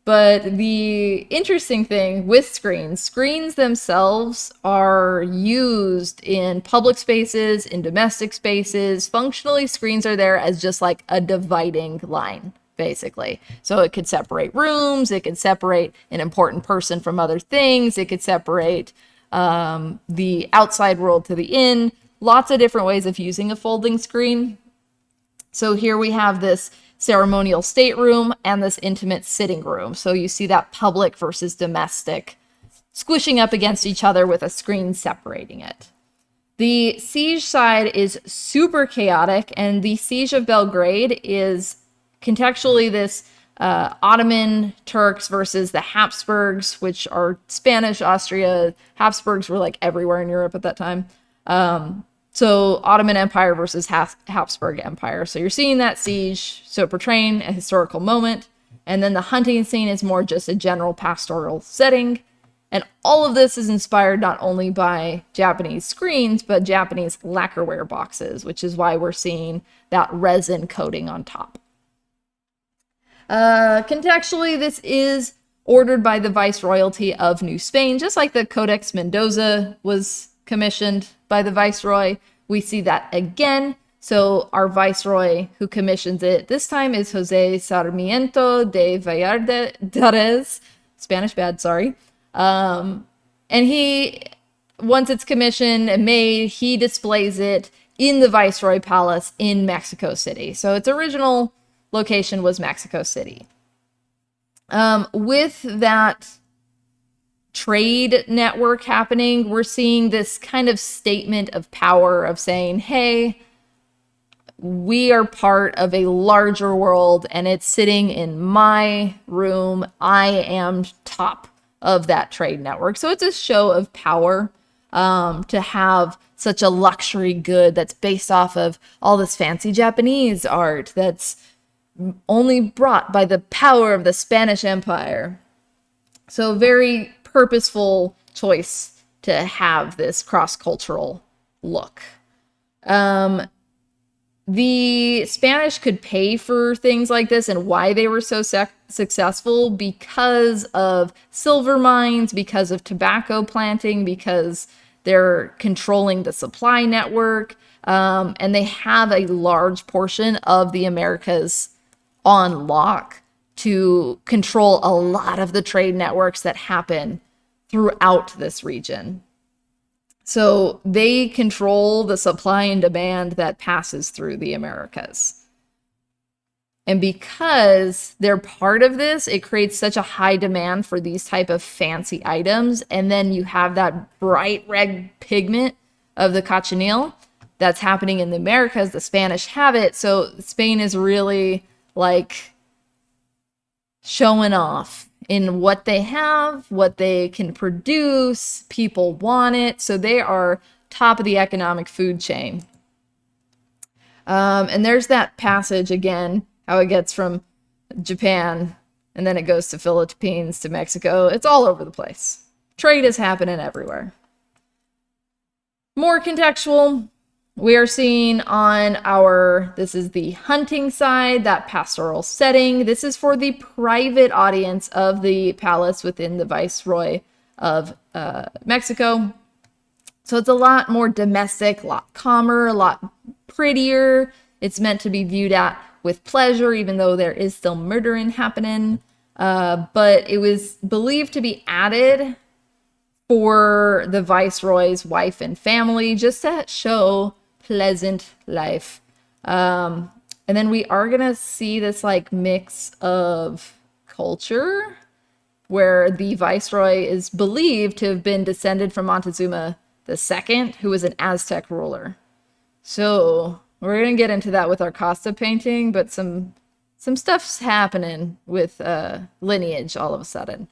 But the interesting thing with screens themselves are used in public spaces, in domestic spaces. Functionally, screens are there as just like a dividing line, basically. So it could separate rooms, it could separate an important person from other things, it could separate the outside world to the in. Lots of different ways of using a folding screen. So here we have this ceremonial stateroom and this intimate sitting room. So you see that public versus domestic squishing up against each other with a screen separating it. The siege side is super chaotic, and the siege of Belgrade is contextually this Ottoman Turks versus the Habsburgs, which are Spanish, Austria. Habsburgs were like everywhere in Europe at that time. So Ottoman Empire versus Habsburg Empire. So you're seeing that siege, so portraying a historical moment. And then the hunting scene is more just a general pastoral setting. And all of this is inspired not only by Japanese screens, but Japanese lacquerware boxes, which is why we're seeing that resin coating on top. Contextually, this is ordered by the Viceroyalty of New Spain, just like the Codex Mendoza was commissioned by the Viceroy. We see that again. So our Viceroy who commissions it this time is Jose Sarmiento de Valladares. Spanish bad, sorry. And he, once it's commissioned and made, he displays it in the Viceroy Palace in Mexico City. So its original location was Mexico City. With that trade network happening, we're seeing this kind of statement of power of saying, hey, we are part of a larger world and it's sitting in my room. I am top of that trade network. So it's a show of power to have such a luxury good that's based off of all this fancy Japanese art that's only brought by the power of the Spanish Empire. So very purposeful choice to have this cross-cultural look. The Spanish could pay for things like this, and why they were so successful because of silver mines, because of tobacco planting, because they're controlling the supply network, and they have a large portion of the Americas on lock to control a lot of the trade networks that happen throughout this region. So they control the supply and demand that passes through the Americas. And because they're part of this, it creates such a high demand for these type of fancy items. And then you have that bright red pigment of the cochineal that's happening in the Americas. The Spanish have it. So Spain is really like showing off in what they have, what they can produce. People want it. So they are top of the economic food chain. And there's that passage again, how it gets from Japan and then it goes to Philippines to Mexico. It's all over the place. Trade is happening everywhere. More contextual, we are seeing on our, this is the hunting side, that pastoral setting. This is for the private audience of the palace within the Viceroy of Mexico. So it's a lot more domestic, a lot calmer, a lot prettier. It's meant to be viewed at with pleasure, even though there is still murdering happening. But it was believed to be added for the Viceroy's wife and family, just to show pleasant life. And then we are gonna see this like mix of culture where the Viceroy is believed to have been descended from Montezuma II, who was an Aztec ruler. So we're gonna get into that with our Costa painting, but some stuff's happening with lineage all of a sudden.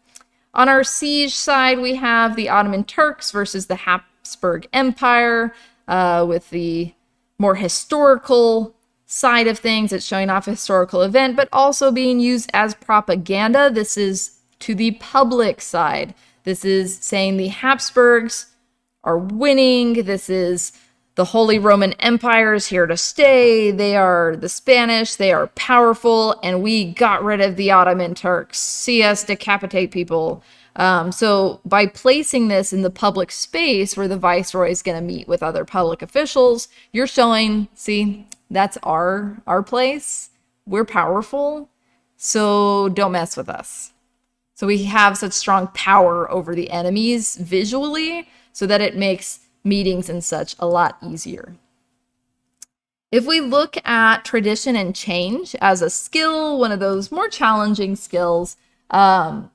On our siege side, we have the Ottoman Turks versus the Habsburg Empire, with the more historical side of things. It's showing off a historical event, but also being used as propaganda. This is to the public side. This is saying the Habsburgs are winning. This is the Holy Roman Empire is here to stay. They are the Spanish. They are powerful, and we got rid of the Ottoman Turks. See us decapitate people. So by placing this in the public space where the viceroy is going to meet with other public officials, you're showing, see, that's our place. We're powerful, so don't mess with us. So we have such strong power over the enemies visually so that it makes meetings and such a lot easier. If we look at tradition and change as a skill, one of those more challenging skills, again,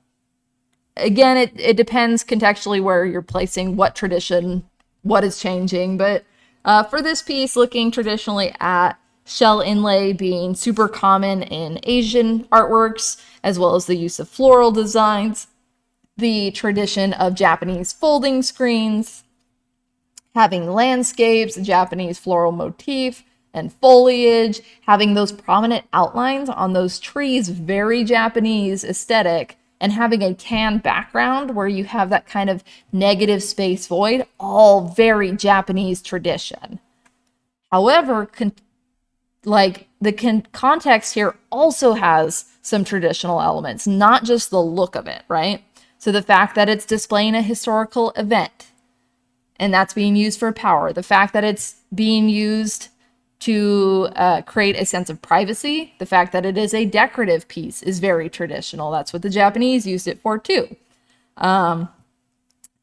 it depends contextually where you're placing what tradition, what is changing. But for this piece, looking traditionally at shell inlay being super common in Asian artworks, as well as the use of floral designs, the tradition of Japanese folding screens, having landscapes, Japanese floral motif, and foliage, having those prominent outlines on those trees, very Japanese aesthetic, and having a tan background where you have that kind of negative space void, all very Japanese tradition. However, the context here also has some traditional elements, not just the look of it, right? So the fact that it's displaying a historical event, and that's being used for power. The fact that it's being used to create a sense of privacy. The fact that it is a decorative piece is very traditional. That's what the Japanese used it for too. And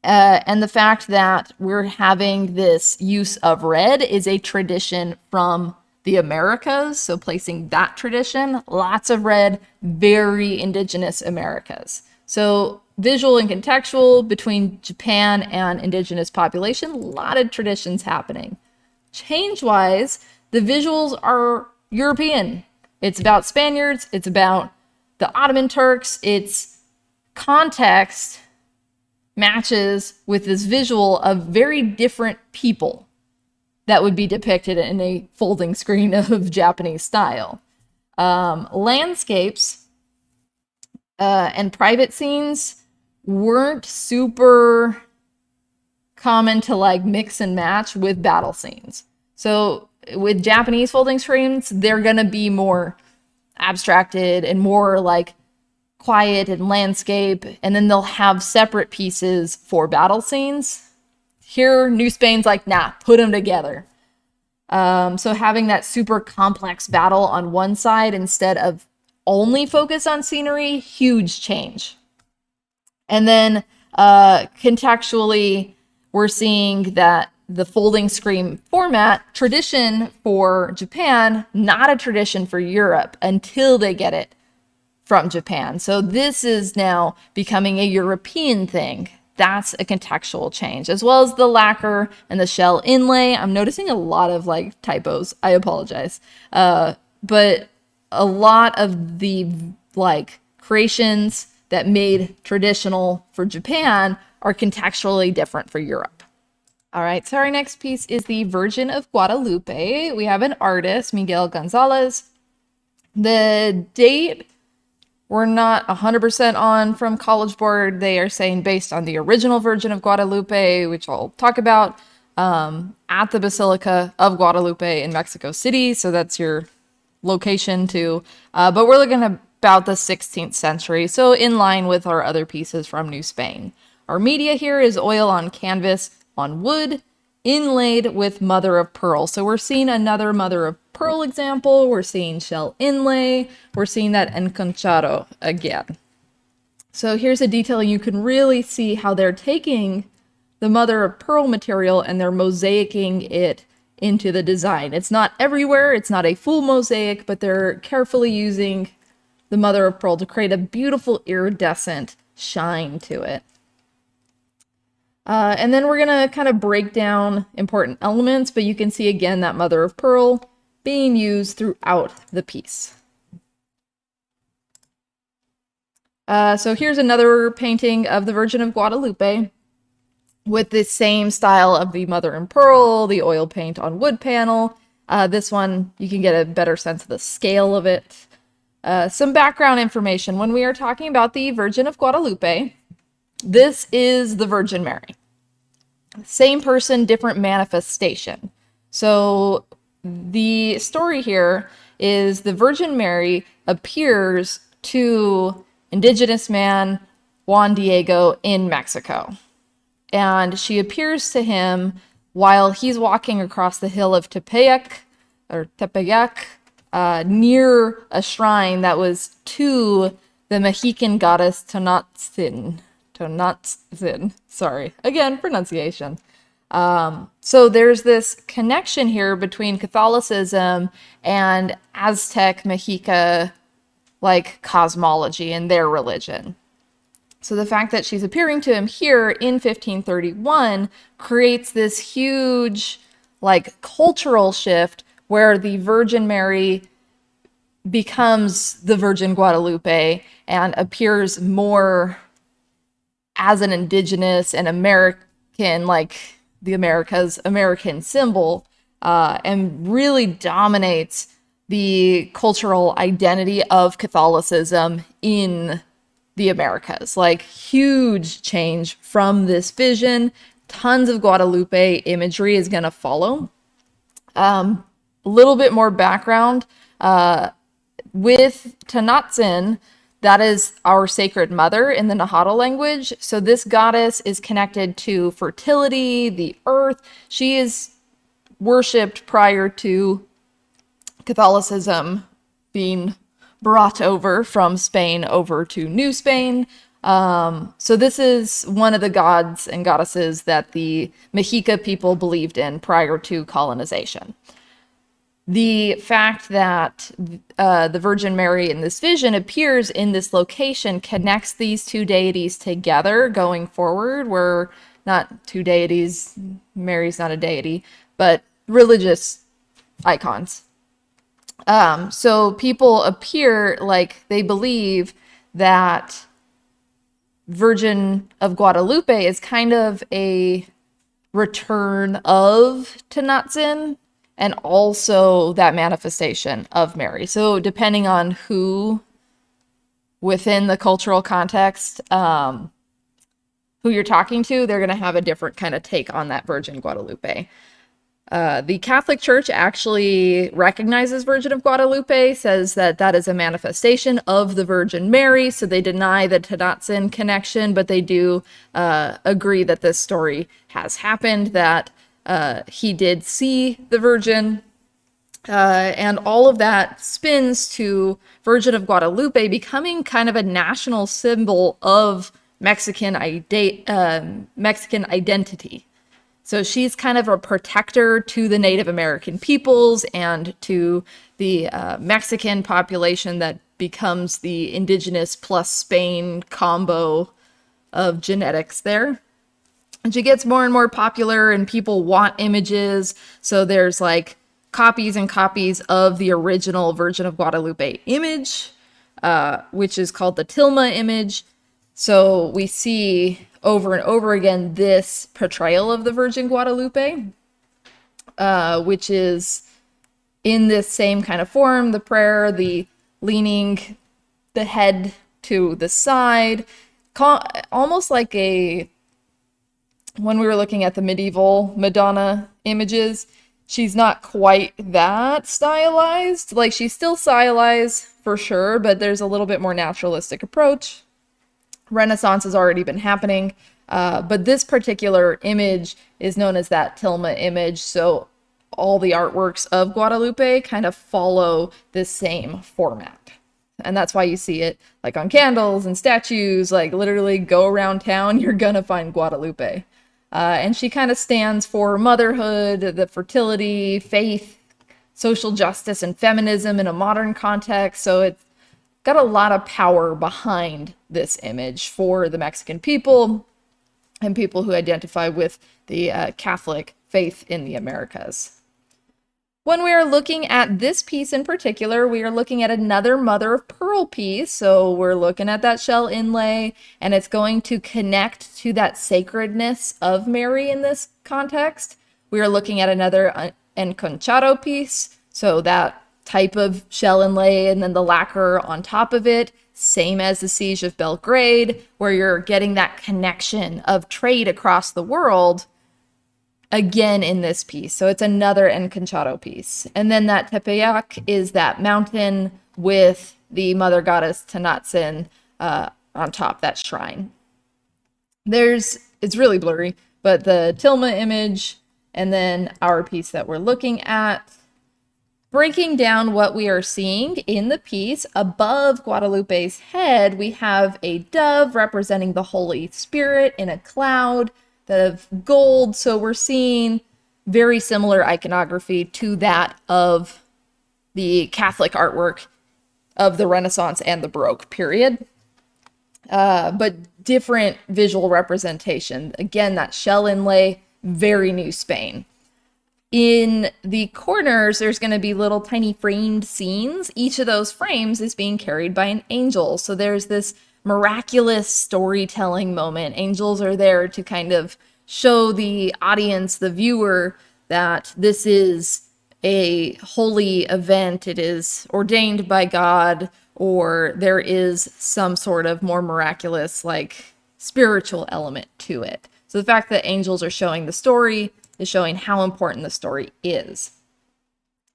the fact that we're having this use of red is a tradition from the Americas. So placing that tradition, lots of red, very Indigenous Americas. So visual and contextual between Japan and indigenous population, a lot of traditions happening. Change-wise, the visuals are European. It's about Spaniards, it's about the Ottoman Turks, its context matches with this visual of very different people that would be depicted in a folding screen of Japanese style. Landscapes and private scenes weren't super common to like mix and match with battle scenes. So with Japanese folding screens, they're gonna be more abstracted and more like quiet and landscape, and then they'll have separate pieces for battle scenes. Here, New Spain's like, nah, put them together. So having that super complex battle on one side instead of only focus on scenery, huge change. And then contextually, we're seeing that the folding screen format, tradition for Japan, not a tradition for Europe until they get it from Japan. So this is now becoming a European thing. That's a contextual change, as well as the lacquer and the shell inlay. I'm noticing a lot of like typos. I apologize. But a lot of the like creations that made traditional for Japan are contextually different for Europe. All right, so our next piece is the Virgin of Guadalupe. We have an artist, Miguel Gonzalez. The date we're not 100% on from College Board. They are saying based on the original Virgin of Guadalupe, which I'll talk about, at the Basilica of Guadalupe in Mexico City. So that's your location too. But we're looking at about the 16th century, so in line with our other pieces from New Spain. Our media here is oil on canvas on wood, inlaid with mother of pearl. So we're seeing another mother of pearl example. We're seeing shell inlay. We're seeing that enconchado again. So here's a detail you can really see how they're taking the mother of pearl material and they're mosaicing it into the design. It's not everywhere. It's not a full mosaic, but they're carefully using the mother of pearl to create a beautiful iridescent shine to it. And then we're going to kind of break down important elements, but you can see again that mother of pearl being used throughout the piece. So here's another painting of the Virgin of Guadalupe with the same style of the mother in pearl, the oil paint on wood panel. This one, you can get a better sense of the scale of it. Some background information. When we are talking about the Virgin of Guadalupe, This is the Virgin Mary. Same person, different manifestation. So the story here is the Virgin Mary appears to indigenous man Juan Diego in Mexico. And she appears to him while he's walking across the hill of Tepeyac, near a shrine that was to the Mexican goddess Tonatzin. Sorry, again, pronunciation. So there's this connection here between Catholicism and Aztec Mexica like cosmology and their religion. So the fact that she's appearing to him here in 1531 creates this huge like cultural shift where the Virgin Mary becomes the Virgin Guadalupe and appears more as an indigenous and American, like the Americas, American symbol, and really dominates the cultural identity of Catholicism in the Americas. Like, huge change from this vision. Tons of Guadalupe imagery is going to follow. A little bit more background. With Tanatzin, that is our sacred mother in the Nahuatl language. So this goddess is connected to fertility, the earth. She is worshipped prior to Catholicism being brought over from Spain over to New Spain. So this is one of the gods and goddesses that the Mexica people believed in prior to colonization. The fact that the Virgin Mary in this vision appears in this location connects these two deities together going forward. We're not two deities, Mary's not a deity, but religious icons. So people appear like they believe that Virgin of Guadalupe is kind of a return of Tanatzin and also that manifestation of Mary. So depending on who within the cultural context, who you're talking to, they're going to have a different kind of take on that Virgin Guadalupe. The Catholic Church actually recognizes Virgin of Guadalupe, says that that is a manifestation of the Virgin Mary, so they deny the Tanatzin connection, but they do agree that this story has happened, that he did see the Virgin, and all of that spins to Virgin of Guadalupe becoming kind of a national symbol of Mexican identity. So she's kind of a protector to the Native American peoples and to the Mexican population that becomes the indigenous plus Spain combo of genetics there. And she gets more and more popular and people want images. So there's like copies and copies of the original Virgin of Guadalupe image, which is called the Tilma image. So we see over and over again this portrayal of the Virgin Guadalupe, which is in this same kind of form, the prayer, the leaning the head to the side, almost like when we were looking at the medieval Madonna images, she's not quite that stylized. Like, she's still stylized for sure, but there's a little bit more naturalistic approach. Renaissance has already been happening, but this particular image is known as that Tilma image, so all the artworks of Guadalupe kind of follow this same format. And that's why you see it like on candles and statues, like literally go around town, you're gonna find Guadalupe. And she kind of stands for motherhood, the fertility, faith, social justice, and feminism in a modern context, so it's got a lot of power behind this image for the Mexican people and people who identify with the Catholic faith in the Americas. When we are looking at this piece in particular, we are looking at another mother of pearl piece. So we're looking at that shell inlay, and it's going to connect to that sacredness of Mary in this context. We are looking at another enconchado piece. So that type of shell inlay and then the lacquer on top of it, same as the Siege of Belgrade, where you're getting that connection of trade across the world again in this piece. So it's another Encanchado piece. And then that Tepeyac is that mountain with the mother goddess Tanatzin on top, that shrine. It's really blurry, but the Tilma image and then our piece that we're looking at, breaking down what we are seeing in the piece. Above Guadalupe's head, we have a dove representing the Holy Spirit in a cloud of gold. So we're seeing very similar iconography to that of the Catholic artwork of the Renaissance and the Baroque period, but different visual representation. Again, that shell inlay, very New Spain. In the corners, there's going to be little tiny framed scenes. Each of those frames is being carried by an angel. So there's this miraculous storytelling moment. Angels are there to kind of show the audience, the viewer, that this is a holy event. It is ordained by God, or there is some sort of more miraculous, like spiritual element to it. So the fact that angels are showing the story is showing how important the story is.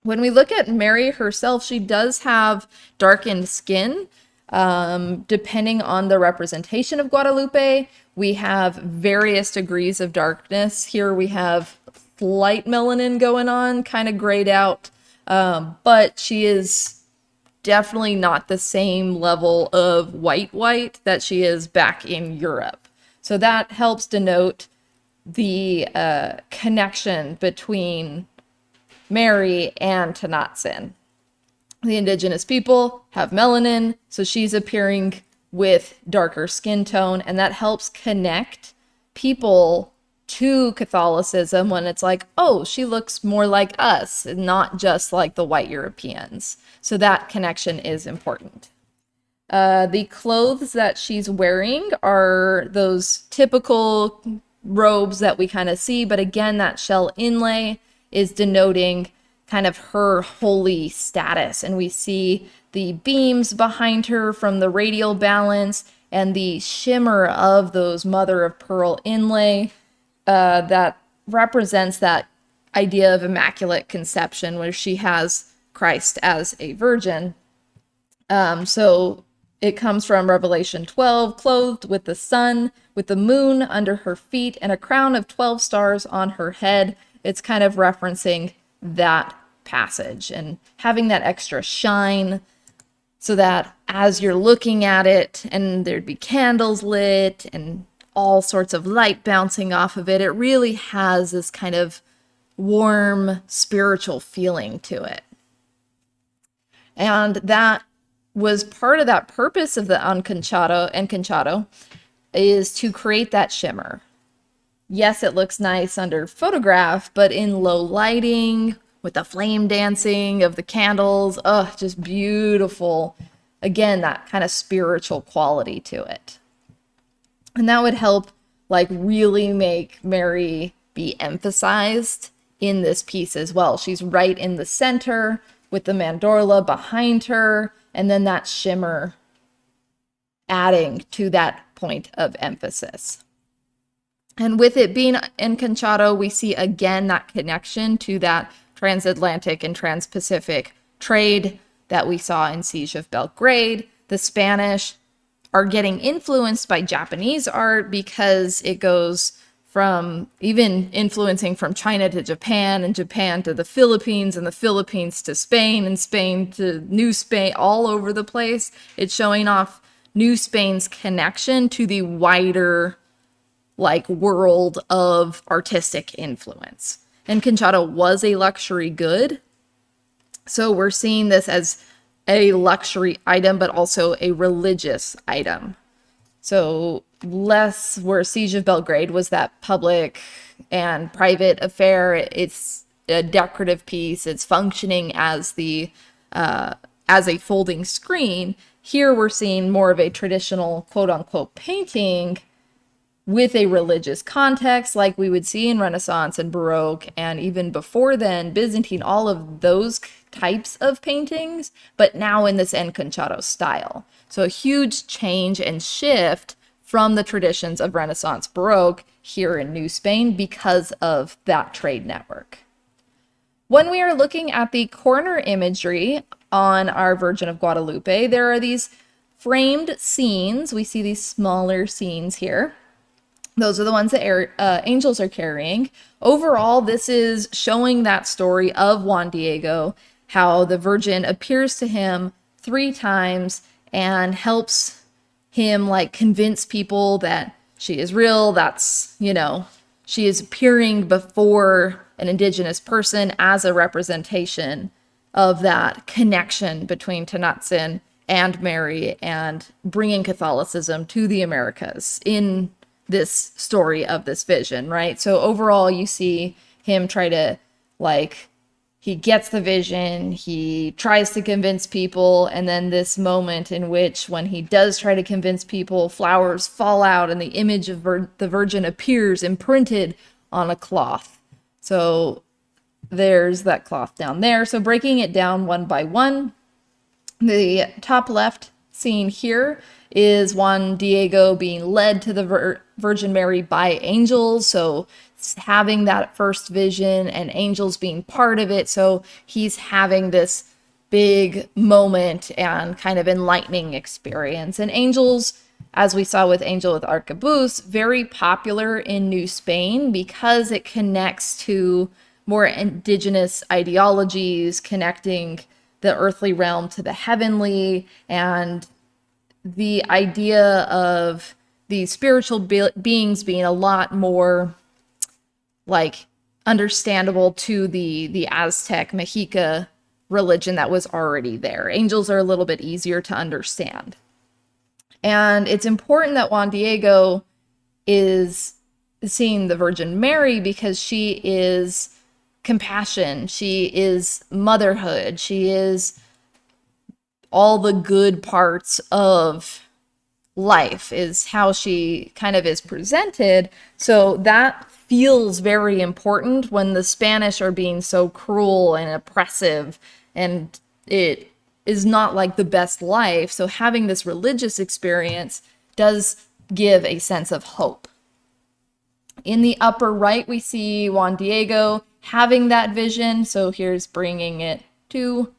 When we look at Mary herself, she does have darkened skin. Depending on the representation of Guadalupe, we have various degrees of darkness. Here we have slight melanin going on, kind of grayed out, but she is definitely not the same level of white that she is back in Europe. So that helps denote the connection between Mary and Tanatzin. The indigenous people have melanin, so she's appearing with darker skin tone, and that helps connect people to Catholicism when it's like, oh, she looks more like us, and not just like the white Europeans. So that connection is important. The clothes that she's wearing are those typical robes that we kind of see, but again, that shell inlay is denoting kind of her holy status, and we see the beams behind her from the radial balance and the shimmer of those mother of pearl inlay that represents that idea of immaculate conception, where she has Christ as a virgin. So it comes from Revelation 12, clothed with the sun, with the moon under her feet, and a crown of 12 stars on her head. It's kind of referencing that passage and having that extra shine, so that as you're looking at it, and there'd be candles lit and all sorts of light bouncing off of it, it really has this kind of warm spiritual feeling to it. And that was part of that purpose of the Encanchado, is to create that shimmer. Yes, it looks nice under photograph, but in low lighting, with the flame dancing of the candles, just beautiful. Again, that kind of spiritual quality to it. And that would help like really make Mary be emphasized in this piece as well. She's right in the center with the mandorla behind her, and then that shimmer adding to that point of emphasis. And with it being Encanchado, we see again that connection to that transatlantic and trans-Pacific trade that we saw in Siege of Belgrade. The Spanish are getting influenced by Japanese art because it goes from even influencing from China to Japan, and Japan to the Philippines, and the Philippines to Spain, and Spain to New Spain, all over the place. It's showing off New Spain's connection to the wider like world of artistic influence. And Encanchado was a luxury good. So we're seeing this as a luxury item, but also a religious item. So less where Siege of Belgrade was that public and private affair. It's a decorative piece. It's functioning as the as a folding screen. Here we're seeing more of a traditional quote unquote painting with a religious context, like we would see in Renaissance and Baroque, and even before then, Byzantine. All of those types of paintings, but now in this encanchado style. So a huge change and shift from the traditions of Renaissance Baroque here in New Spain because of that trade network. When we are looking at the corner imagery on our Virgin of Guadalupe, there are these framed scenes. We see these smaller scenes here. Those are the ones that angels are carrying. Overall, this is showing that story of Juan Diego, how the Virgin appears to him 3 times and helps him like convince people that she is real. That's, she is appearing before an indigenous person as a representation of that connection between Tenochtitlan and Mary and bringing Catholicism to the Americas in this story of this vision, right? So overall, you see him try to, he gets the vision, he tries to convince people, and then this moment in which, when he does try to convince people, flowers fall out and the image of the Virgin appears imprinted on a cloth. So there's that cloth down there. So breaking it down one by one, the top left scene here is Juan Diego being led to the Virgin Mary by angels. So having that first vision and angels being part of it. So he's having this big moment and kind of enlightening experience. And angels, as we saw with Angel with Arquebus, very popular in New Spain because it connects to more indigenous ideologies, connecting the earthly realm to the heavenly, and the idea of these spiritual beings being a lot more understandable to the Aztec Mexica religion that was already there. Angels are a little bit easier to understand. And it's important that Juan Diego is seeing the Virgin Mary because she is compassion, she is motherhood, she is all the good parts of life, is how she kind of is presented. So that feels very important when the Spanish are being so cruel and oppressive, and it is not like the best life. So having this religious experience does give a sense of hope. In the upper right, we see Juan Diego having that vision. So here's bringing it to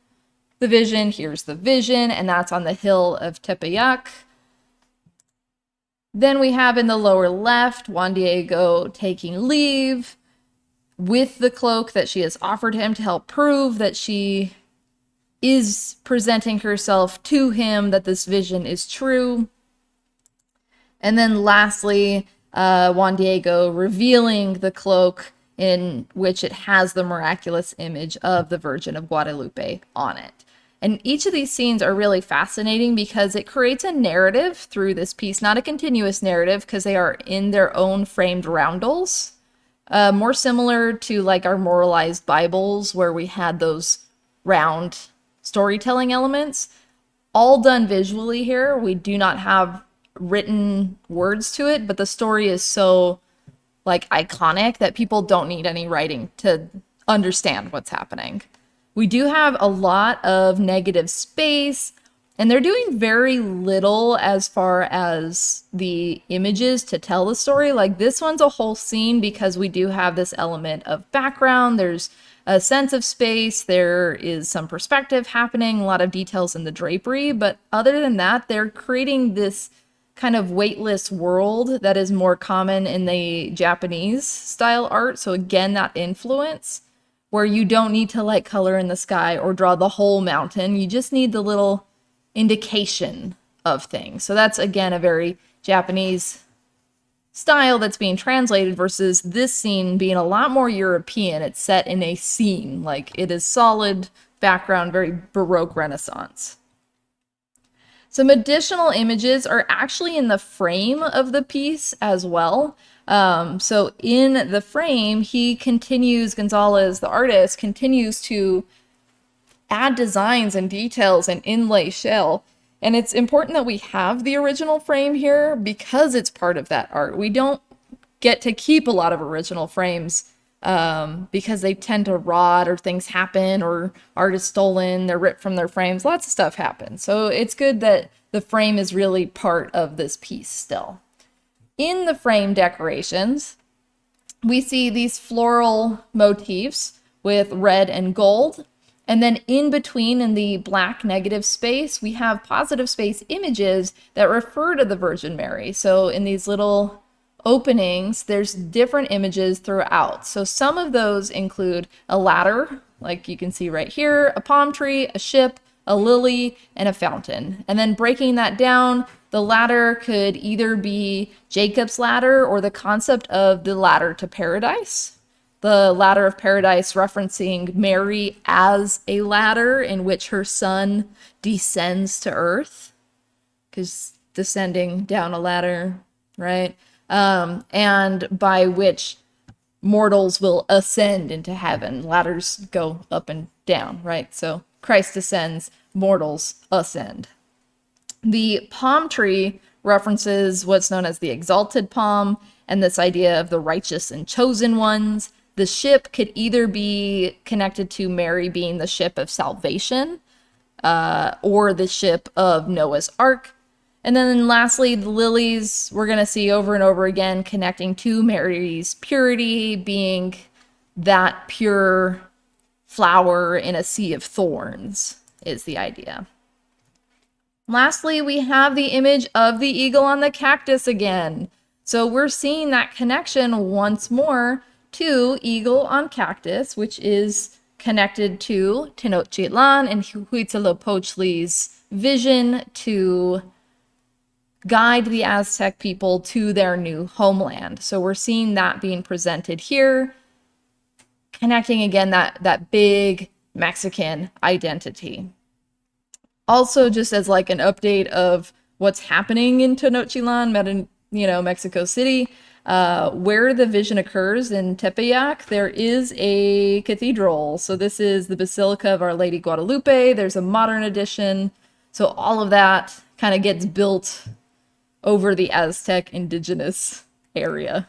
the vision. Here's the vision, and that's on the hill of Tepeyac. Then we have in the lower left, Juan Diego taking leave with the cloak that she has offered him to help prove that she is presenting herself to him, that this vision is true. And then lastly, Juan Diego revealing the cloak in which it has the miraculous image of the Virgin of Guadalupe on it. And each of these scenes are really fascinating because it creates a narrative through this piece, not a continuous narrative because they are in their own framed roundels, more similar to our moralized Bibles where we had those round storytelling elements, all done visually here. We do not have written words to it, but the story is so iconic that people don't need any writing to understand what's happening. We do have a lot of negative space, and they're doing very little as far as the images to tell the story. This one's a whole scene because we do have this element of background. There's a sense of space. There is some perspective happening, a lot of details in the drapery. But other than that, they're creating this kind of weightless world that is more common in the Japanese style art. So again, that influence where you don't need to color in the sky or draw the whole mountain. You just need the little indication of things. So that's again a very Japanese style that's being translated versus this scene being a lot more European. It's set in a scene, it is solid background, very Baroque Renaissance. Some additional images are actually in the frame of the piece as well. So in the frame, Gonzalez, the artist, continues to add designs and details and inlay shell. And it's important that we have the original frame here because it's part of that art. We don't get to keep a lot of original frames because they tend to rot or things happen or art is stolen, they're ripped from their frames, lots of stuff happens. So it's good that the frame is really part of this piece still. In the frame decorations, we see these floral motifs with red and gold. And then in between, in the black negative space, we have positive space images that refer to the Virgin Mary. So in these little openings, there's different images throughout. So some of those include a ladder, like you can see right here, a palm tree, a ship, a lily, and a fountain. And then breaking that down, the ladder could either be Jacob's ladder or the concept of the ladder to paradise. The ladder of paradise referencing Mary as a ladder in which her son descends to earth, because descending down a ladder, right? And by which mortals will ascend into heaven. Ladders go up and down, right? So Christ descends, mortals ascend. The palm tree references what's known as the exalted palm and this idea of the righteous and chosen ones. The ship could either be connected to Mary being the ship of salvation or the ship of Noah's Ark. And then lastly, the lilies we're going to see over and over again connecting to Mary's purity, being that pure flower in a sea of thorns is the idea. Lastly, we have the image of the eagle on the cactus again. So we're seeing that connection once more to eagle on cactus, which is connected to Tenochtitlan and Huitzilopochtli's vision to guide the Aztec people to their new homeland. So we're seeing that being presented here, connecting again that big Mexican identity. Also, just as like an update of what's happening in Tenochtitlan, Mexico City, where the vision occurs in Tepeyac, there is a cathedral. So this is the Basilica of Our Lady Guadalupe. There's a modern edition. So all of that kind of gets built over the Aztec indigenous area.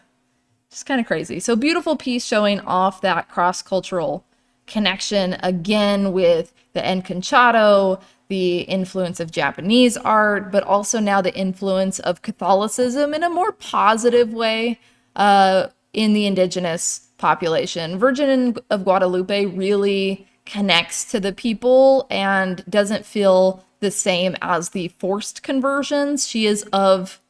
Just kind of crazy. So beautiful piece showing off that cross-cultural connection again with the Encanchado, the influence of Japanese art, but also now the influence of Catholicism in a more positive way in the indigenous population. Virgin of Guadalupe really connects to the people and doesn't feel the same as the forced conversions. She is of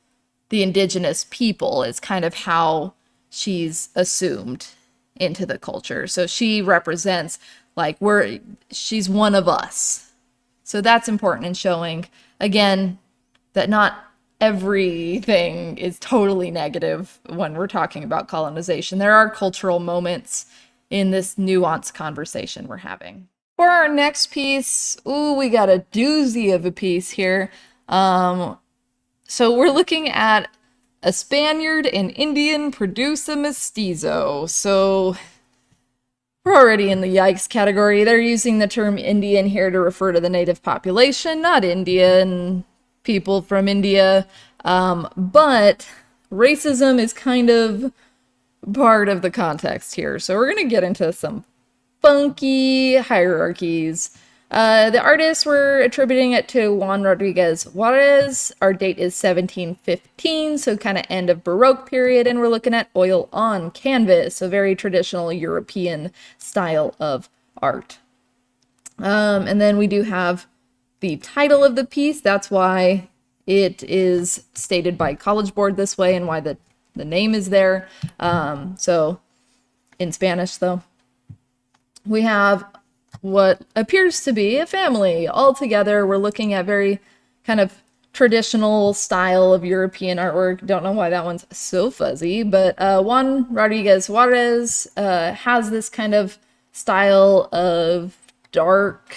the indigenous people. It's kind of how she's assumed into the culture. So she represents like she's one of us. So that's important in showing, again, that not everything is totally negative when we're talking about colonization. There are cultural moments in this nuanced conversation we're having. For our next piece, we got a doozy of a piece here. So we're looking at a Spaniard and Indian produce a mestizo. So we're already in the yikes category. They're using the term Indian here to refer to the native population, not Indian people from India. But racism is kind of part of the context here. So we're going to get into some funky hierarchies. The artists were attributing it to Juan Rodriguez Juarez. Our date is 1715, so kind of end of Baroque period, and we're looking at oil on canvas, a very traditional European style of art. And then we do have the title of the piece. That's why it is stated by College Board this way and why the name is there. So in Spanish, though, we have what appears to be a family all together. We're looking at very kind of traditional style of European artwork. Don't know why that one's so fuzzy, but Juan Rodriguez Juarez has this kind of style of dark,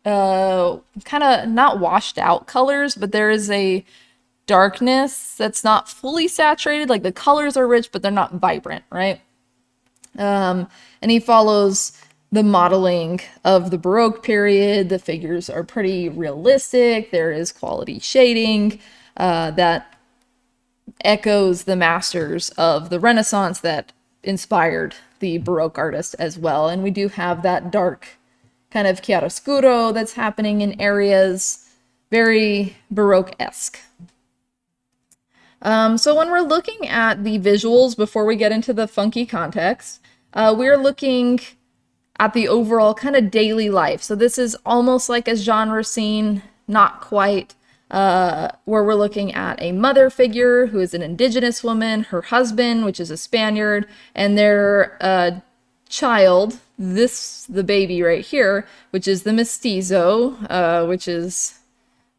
kind of not washed out colors, but there is a darkness that's not fully saturated. Like the colors are rich, but they're not vibrant, right? And he follows the modeling of the Baroque period. The figures are pretty realistic. There is quality shading that echoes the masters of the Renaissance that inspired the Baroque artist as well. And we do have that dark kind of chiaroscuro that's happening in areas, very Baroque-esque. So when we're looking at the visuals before we get into the funky context, we're looking at the overall kind of daily life. So this is almost like a genre scene, not quite, where we're looking at a mother figure who is an indigenous woman, her husband, which is a Spaniard, and their child, the baby right here, which is the mestizo, which is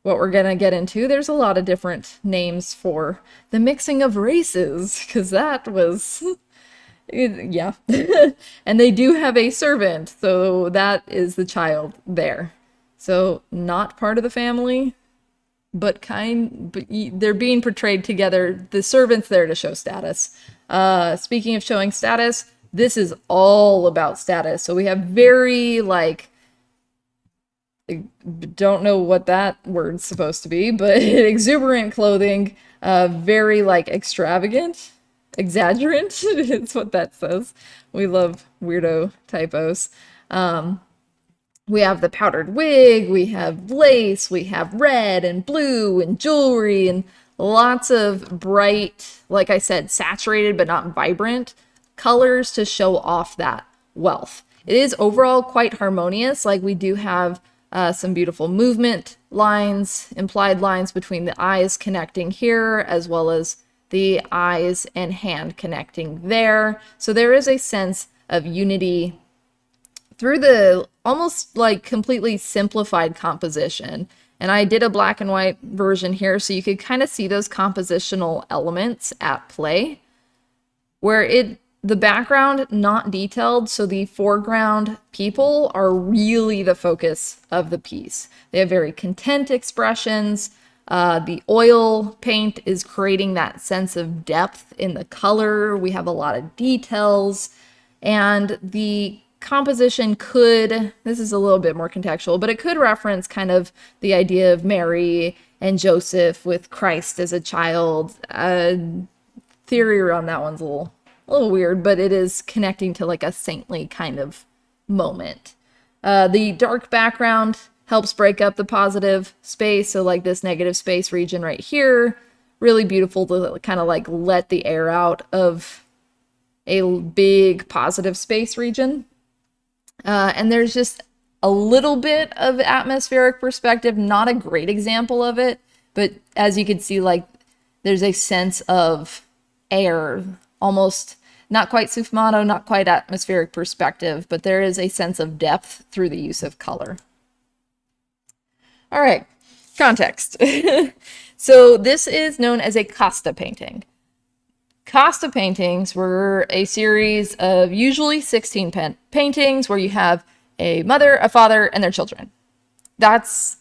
what we're gonna get into. There's a lot of different names for the mixing of races, because that was, yeah. And they do have a servant, so that is the child there. So not part of the family, but they're being portrayed together. The servant's there to show status. Speaking of showing status, this is all about status. So we have very, like, don't know what that word's supposed to be, but exuberant clothing, very, like, extravagant, exaggerant, it's what that says. We love weirdo typos. We have the powdered wig, we have lace, we have red and blue and jewelry and lots of bright, like I said, saturated but not vibrant colors to show off that wealth. It is overall quite harmonious. Like, we do have some beautiful movement lines, implied lines between the eyes connecting here, as well as the eyes and hand connecting there. So there is a sense of unity through the almost like completely simplified composition. And I did a black and white version here so you could kind of see those compositional elements at play, where the background not detailed, so the foreground people are really the focus of the piece. They have very content expressions. The oil paint is creating that sense of depth in the color. We have a lot of details, and the composition could, this is a little bit more contextual, but it could reference kind of the idea of Mary and Joseph with Christ as a child. Theory around that one's a little weird, but it is connecting to like a saintly kind of moment. The dark background helps break up the positive space. So like this negative space region right here, really beautiful to kind of like let the air out of a big positive space region. And there's just a little bit of atmospheric perspective, not a great example of it, but as you can see, like there's a sense of air, almost not quite sfumato, not quite atmospheric perspective, but there is a sense of depth through the use of color. All right, context. So this is known as a Costa painting. Costa paintings were a series of usually 16 paintings where you have a mother, a father, and their children. That's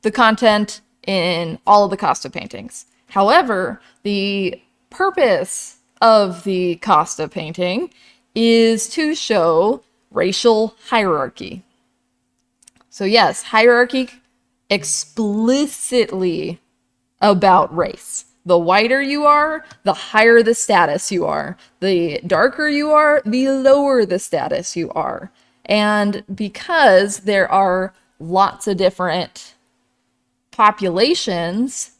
the content in all of the Costa paintings. However, the purpose of the Costa painting is to show racial hierarchy. So yes, hierarchy explicitly about race. The whiter you are, the higher the status you are. The darker you are, the lower the status you are. And because there are lots of different populations,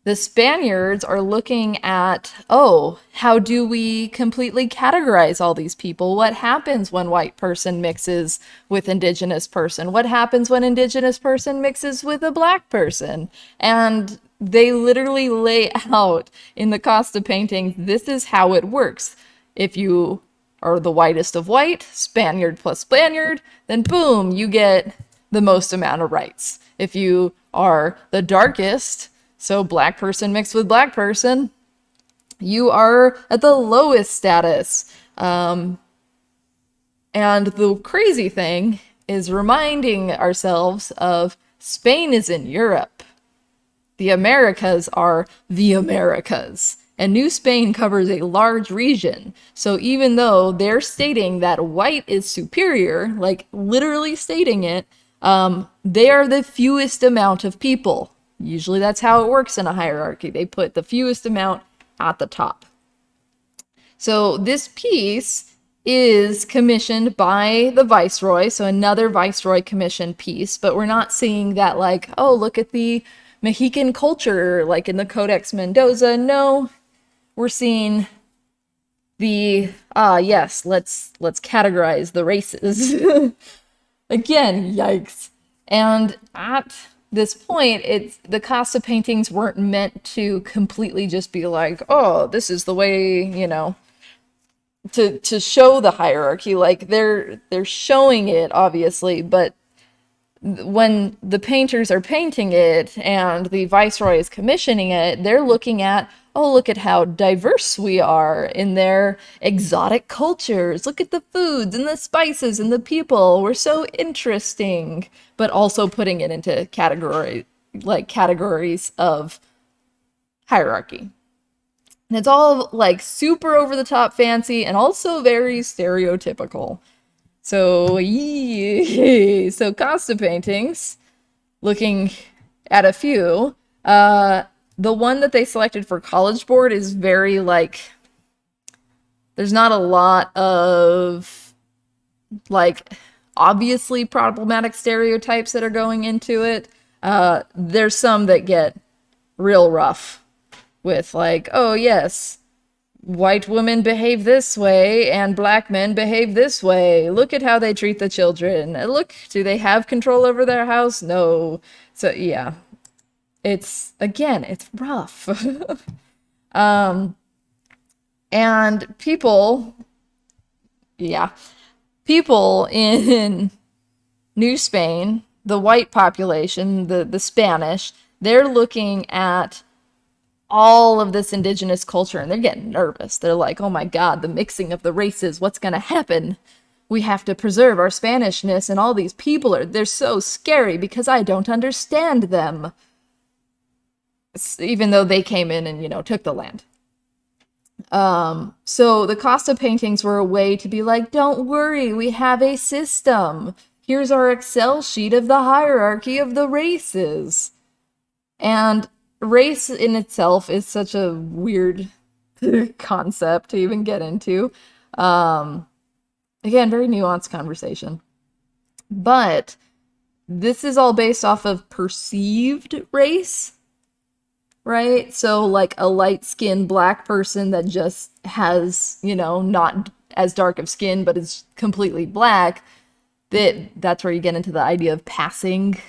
the Spaniards are looking at, oh, how do we completely categorize all these people? What happens when white person mixes with indigenous person? What happens when indigenous person mixes with a black person? And they literally lay out in the Costa painting, this is how it works. If you are the whitest of white, Spaniard plus Spaniard, then boom, you get the most amount of rights. If you are the darkest, so black person mixed with black person, you are at the lowest status. And the crazy thing is reminding ourselves of Spain is in Europe. The Americas are the Americas. And New Spain covers a large region. So even though they're stating that white is superior, like literally stating it, they are the fewest amount of people. Usually that's how it works in a hierarchy. They put the fewest amount at the top. So this piece is commissioned by the viceroy, so another viceroy commissioned piece, but we're not seeing that like, oh, look at the Mexican culture like in the Codex Mendoza. No, we're seeing the yes, let's categorize the races. Again, yikes. And at this point, it's the Costa paintings weren't meant to completely just be like, oh, this is the way, to show the hierarchy. Like they're showing it obviously, but when the painters are painting it and the viceroy is commissioning it, they're looking at, oh, look at how diverse we are in their exotic cultures. Look at the foods and the spices and the people. We're so interesting. But also putting it into categories of hierarchy. And it's all like super over the top fancy and also very stereotypical. So, so Costa paintings, looking at a few, the one that they selected for College Board is very like, there's not a lot of like obviously problematic stereotypes that are going into it. There's some that get real rough with like, oh yes, white women behave this way and black men behave this way. Look at how they treat the children. Look, do they have control over their house? No. So yeah, it's rough. And people in New Spain, the white population, the Spanish, they're looking at all of this indigenous culture and they're getting nervous. They're like, oh my God, the mixing of the races, what's going to happen? We have to preserve our Spanishness and all these people they're so scary because I don't understand them. Even though they came in and, took the land. So the Costa paintings were a way to be like, don't worry, we have a system. Here's our Excel sheet of the hierarchy of the races. And race in itself is such a weird concept to even get into. Again, very nuanced conversation. But this is all based off of perceived race, right? So like a light-skinned black person that just has, not as dark of skin, but is completely black, that's where you get into the idea of passing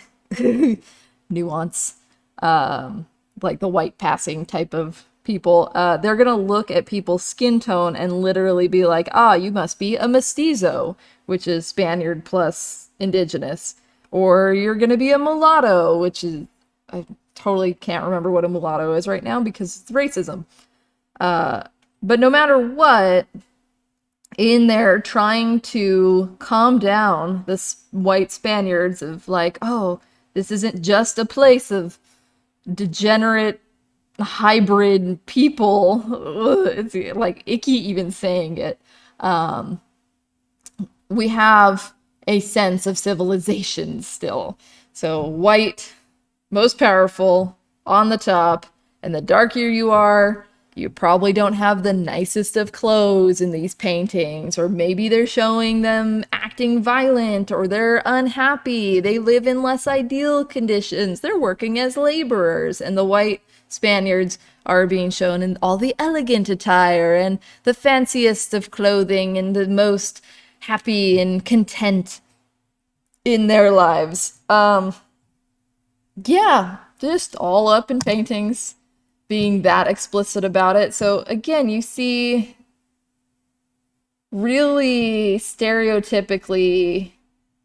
nuance. Like the white passing type of people, they're gonna look at people's skin tone and literally be like, you must be a mestizo, which is Spaniard plus indigenous, or you're gonna be a mulatto, which is, I totally can't remember what a mulatto is right now because it's racism. But no matter what, in there trying to calm down the white Spaniards of like, oh, this isn't just a place of degenerate hybrid people. It's like icky even saying it. We have a sense of civilization still. So white, most powerful, on the top, and the darker you are, you probably don't have the nicest of clothes in these paintings, or maybe they're showing them acting violent, or they're unhappy, they live in less ideal conditions, they're working as laborers, and the white Spaniards are being shown in all the elegant attire and the fanciest of clothing and the most happy and content in their lives. Yeah, just all up in paintings, being that explicit about it. So again, you see really stereotypically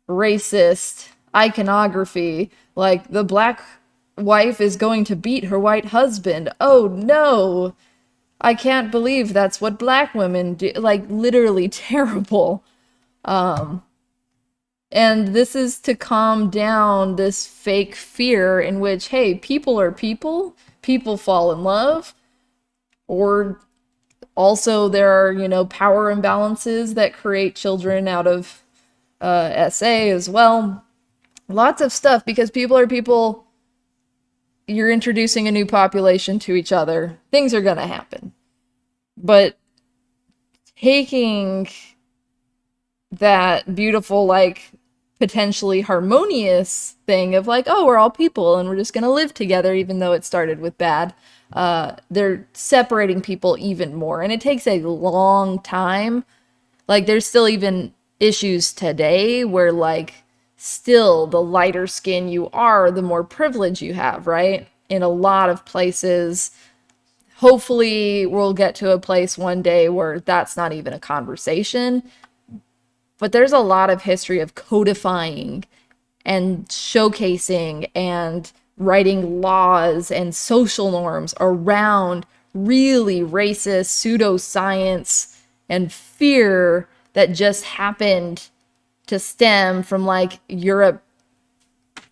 racist iconography, like the black wife is going to beat her white husband. Oh no, I can't believe that's what black women do. Like literally terrible. And this is to calm down this fake fear in which, hey, people are people, people fall in love, or also there are, power imbalances that create children out of SA as well. Lots of stuff, because people are people, you're introducing a new population to each other, things are gonna happen. But taking that beautiful, like, potentially harmonious thing of like, oh, we're all people and we're just gonna live together, even though it started with bad. They're separating people even more, and it takes a long time. Like, there's still even issues today where, like, still the lighter skin you are, the more privilege you have, right? In a lot of places. Hopefully, we'll get to a place one day where that's not even a conversation. But there's a lot of history of codifying and showcasing and writing laws and social norms around really racist pseudoscience and fear that just happened to stem from, like, Europe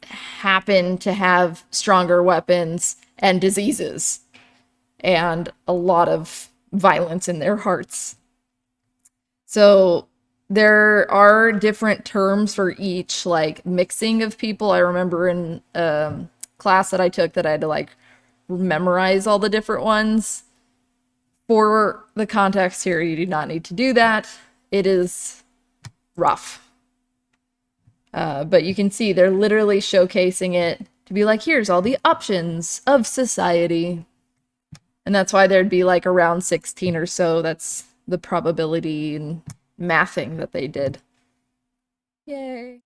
happened to have stronger weapons and diseases and a lot of violence in their hearts. So there are different terms for each, like, mixing of people. I remember in class that I took that I had to, like, memorize all the different ones. For the context here, you do not need to do that. It is rough. But you can see they're literally showcasing it to be like, here's all the options of society. And that's why there'd be like around 16 or so. That's the probability and mathing that they did. Yay.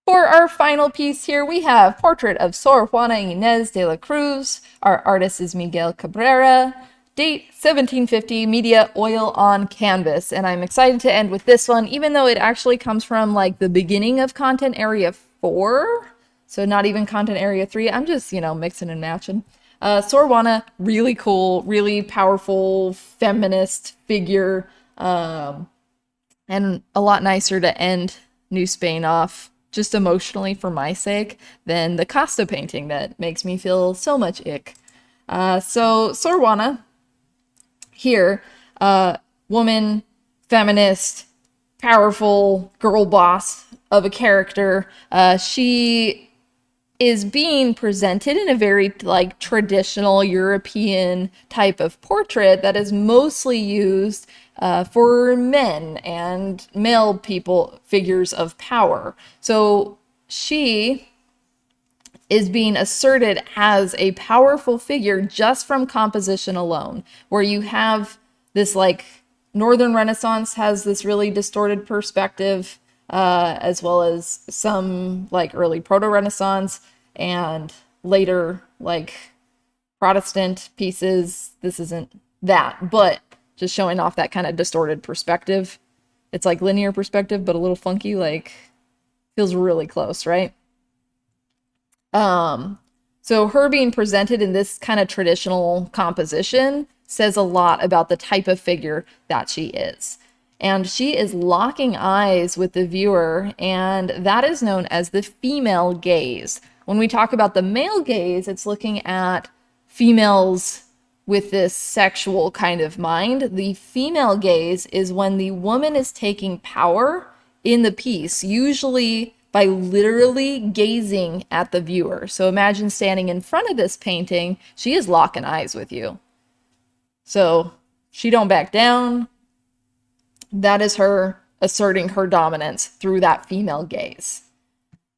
For our final piece here, we have Portrait of Sor Juana Inés de la Cruz. Our artist is Miguel Cabrera. Date 1750, media oil on canvas. And I'm excited to end with this one, even though it actually comes from like the beginning of content area 4. So not even content area 3. I'm just, mixing and matching. Sor Juana, really cool, really powerful feminist figure. And a lot nicer to end New Spain off, just emotionally for my sake, than the Costa painting that makes me feel so much ick. So Sor Juana, here, woman, feminist, powerful girl boss of a character. She is being presented in a very like traditional European type of portrait that is mostly used for men and male people, figures of power. So she is being asserted as a powerful figure just from composition alone, where you have this like Northern Renaissance has this really distorted perspective, as well as some like early Proto-Renaissance and later like Protestant pieces. This isn't that, but just showing off that kind of distorted perspective. It's like linear perspective, but a little funky, like feels really close, right? So her being presented in this kind of traditional composition says a lot about the type of figure that she is. And she is locking eyes with the viewer, and that is known as the female gaze. When we talk about the male gaze, it's looking at females with this sexual kind of mind. The female gaze is when the woman is taking power in the piece, usually by literally gazing at the viewer. So imagine standing in front of this painting, she is locking eyes with you. So she don't back down. That is her asserting her dominance through that female gaze.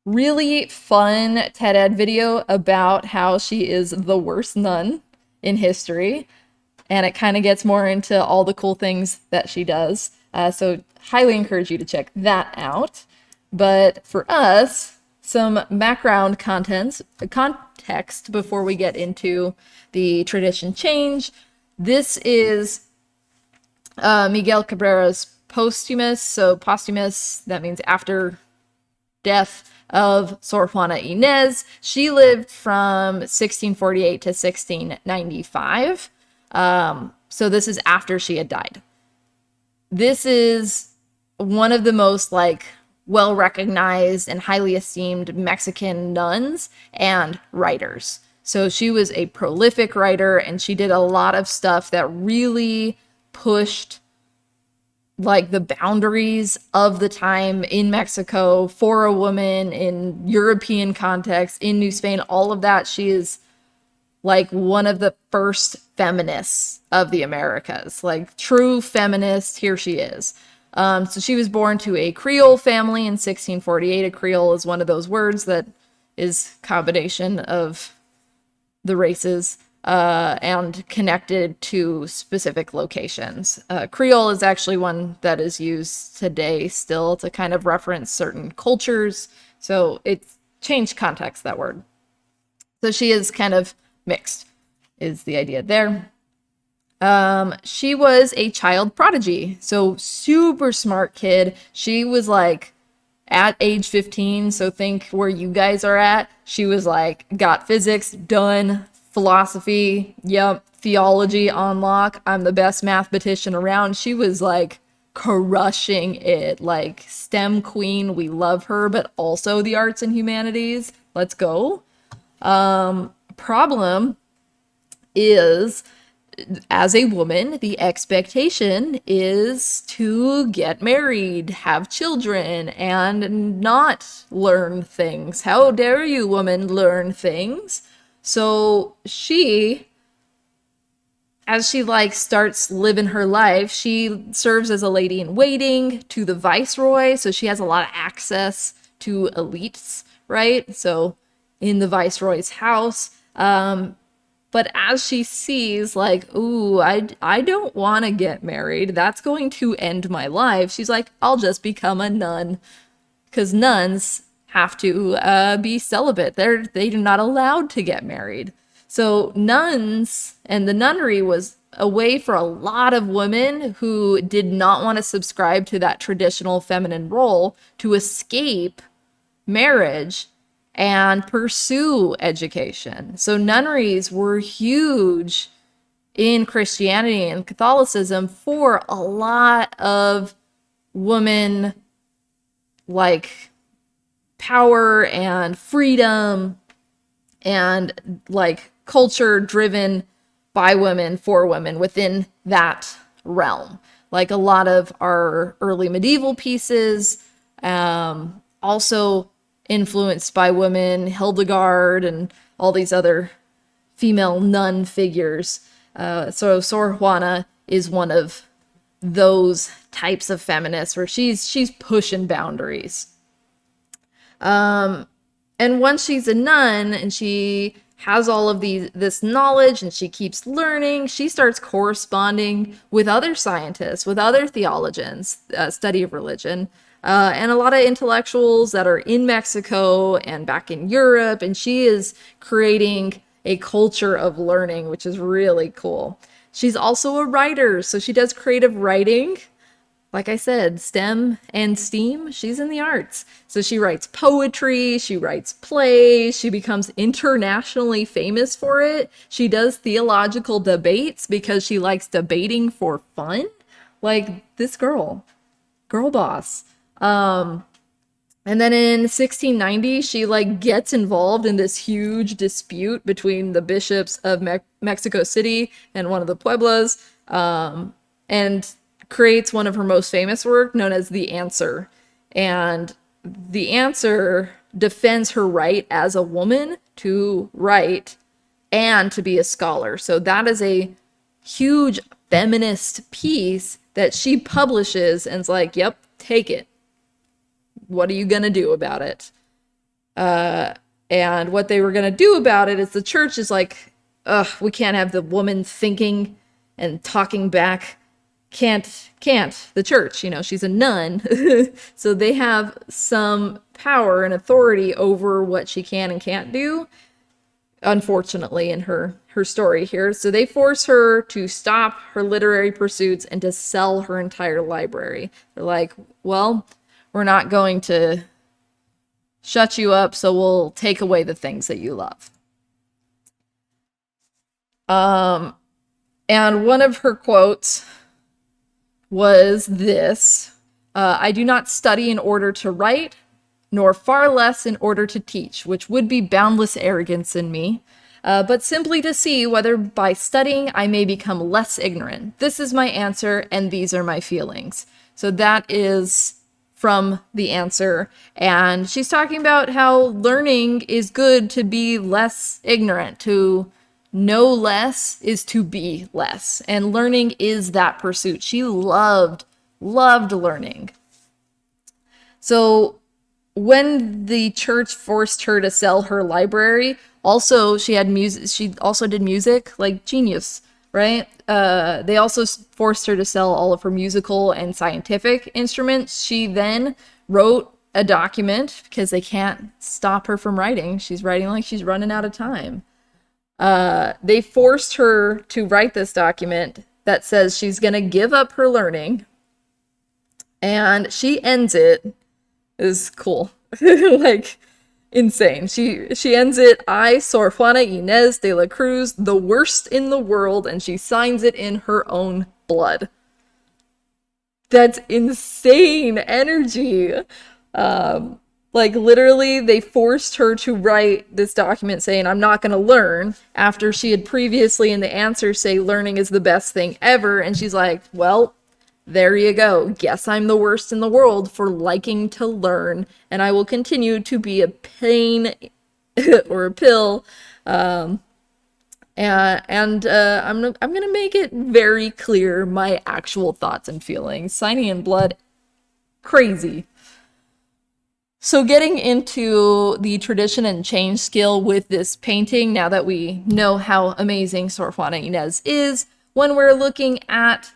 Really fun TED Ed video about how she is the worst nun in history. And it kind of gets more into all the cool things that she does. So highly encourage you to check that out. But for us, some background context before we get into the tradition change. This is Miguel Cabrera's posthumous. So posthumous, that means after death of Sor Juana Inés. She lived from 1648 to 1695. So this is after she had died. This is one of the most like well-recognized and highly esteemed Mexican nuns and writers. So she was a prolific writer, and she did a lot of stuff that really pushed like the boundaries of the time in Mexico for a woman in European context, in New Spain, all of that. She is like one of the first feminists of the Americas, like true feminist. Here she is. So she was born to a Creole family in 1648. A Creole is one of those words that is combination of the races and connected to specific locations. Creole is actually one that is used today still to kind of reference certain cultures. So it's changed context, that word. So she is kind of mixed, is the idea there. She was a child prodigy, so super smart kid. She was like at age 15, so think where you guys are at. She was like, got physics done, philosophy, yep, theology on lock. I'm the best mathematician around. She was like crushing it, like STEM queen. We love her, but also the arts and humanities. Let's go. Problem is, as a woman, the expectation is to get married, have children, and not learn things. How dare you, woman, learn things? So she, as she like starts living her life, she serves as a lady in waiting to the viceroy. So she has a lot of access to elites, right? So in the viceroy's house. But as she sees, like, ooh, I don't want to get married. That's going to end my life. She's like, I'll just become a nun. Because nuns have to be celibate. They're not allowed to get married. So nuns and the nunnery was a way for a lot of women who did not want to subscribe to that traditional feminine role to escape marriage and pursue education. So nunneries were huge in Christianity and Catholicism for a lot of women, like power and freedom and like culture driven by women for women within that realm. Like a lot of our early medieval pieces, also influenced by women, Hildegard and all these other female nun figures. So Sor Juana is one of those types of feminists where she's pushing boundaries. And once she's a nun and she has all of this knowledge and she keeps learning, she starts corresponding with other scientists, with other theologians, study of religion, and a lot of intellectuals that are in Mexico and back in Europe, and she is creating a culture of learning, which is really cool. She's also a writer, so she does creative writing. Like I said, STEM and STEAM, she's in the arts. So she writes poetry, she writes plays, she becomes internationally famous for it. She does theological debates because she likes debating for fun. Like this girl boss. And then in 1690, she like gets involved in this huge dispute between the bishops of Mexico City and one of the pueblos, and creates one of her most famous work known as The Answer. And The Answer defends her right as a woman to write and to be a scholar. So that is a huge feminist piece that she publishes and is like, yep, take it. What are you going to do about it? And what they were going to do about it is the church is like, ugh, we can't have the woman thinking and talking back. Can't. The church, she's a nun. So they have some power and authority over what she can and can't do, unfortunately, in her story here. So they force her to stop her literary pursuits and to sell her entire library. They're like, well, we're not going to shut you up, so we'll take away the things that you love. And one of her quotes was this: I do not study in order to write, nor far less in order to teach, which would be boundless arrogance in me, but simply to see whether by studying I may become less ignorant. This is my answer, and these are my feelings. So that is from The Answer, and she's talking about how learning is good to be less ignorant, to know less is to be less, and learning is that pursuit. She loved loved learning. So when the church forced her to sell her library, also she had music. She also did music, like genius, right? They also forced her to sell all of her musical and scientific instruments. She then wrote a document because they can't stop her from writing. She's writing like she's running out of time. They forced her to write this document that says she's going to give up her learning, and she ends it. Is cool. Like insane. She ends it, I, Sor Juana Inés de la Cruz, the worst in the world, and she signs it in her own blood. That's insane energy. Like literally they forced her to write this document saying, I'm not going to learn, after she had previously in the answer say learning is the best thing ever. And she's like, well, there you go. Guess I'm the worst in the world for liking to learn, and I will continue to be a pain or a pill. I'm gonna make it very clear my actual thoughts and feelings. Signing in blood, crazy. So getting into the tradition and change skill with this painting, now that we know how amazing Sor Juana Inés is, when we're looking at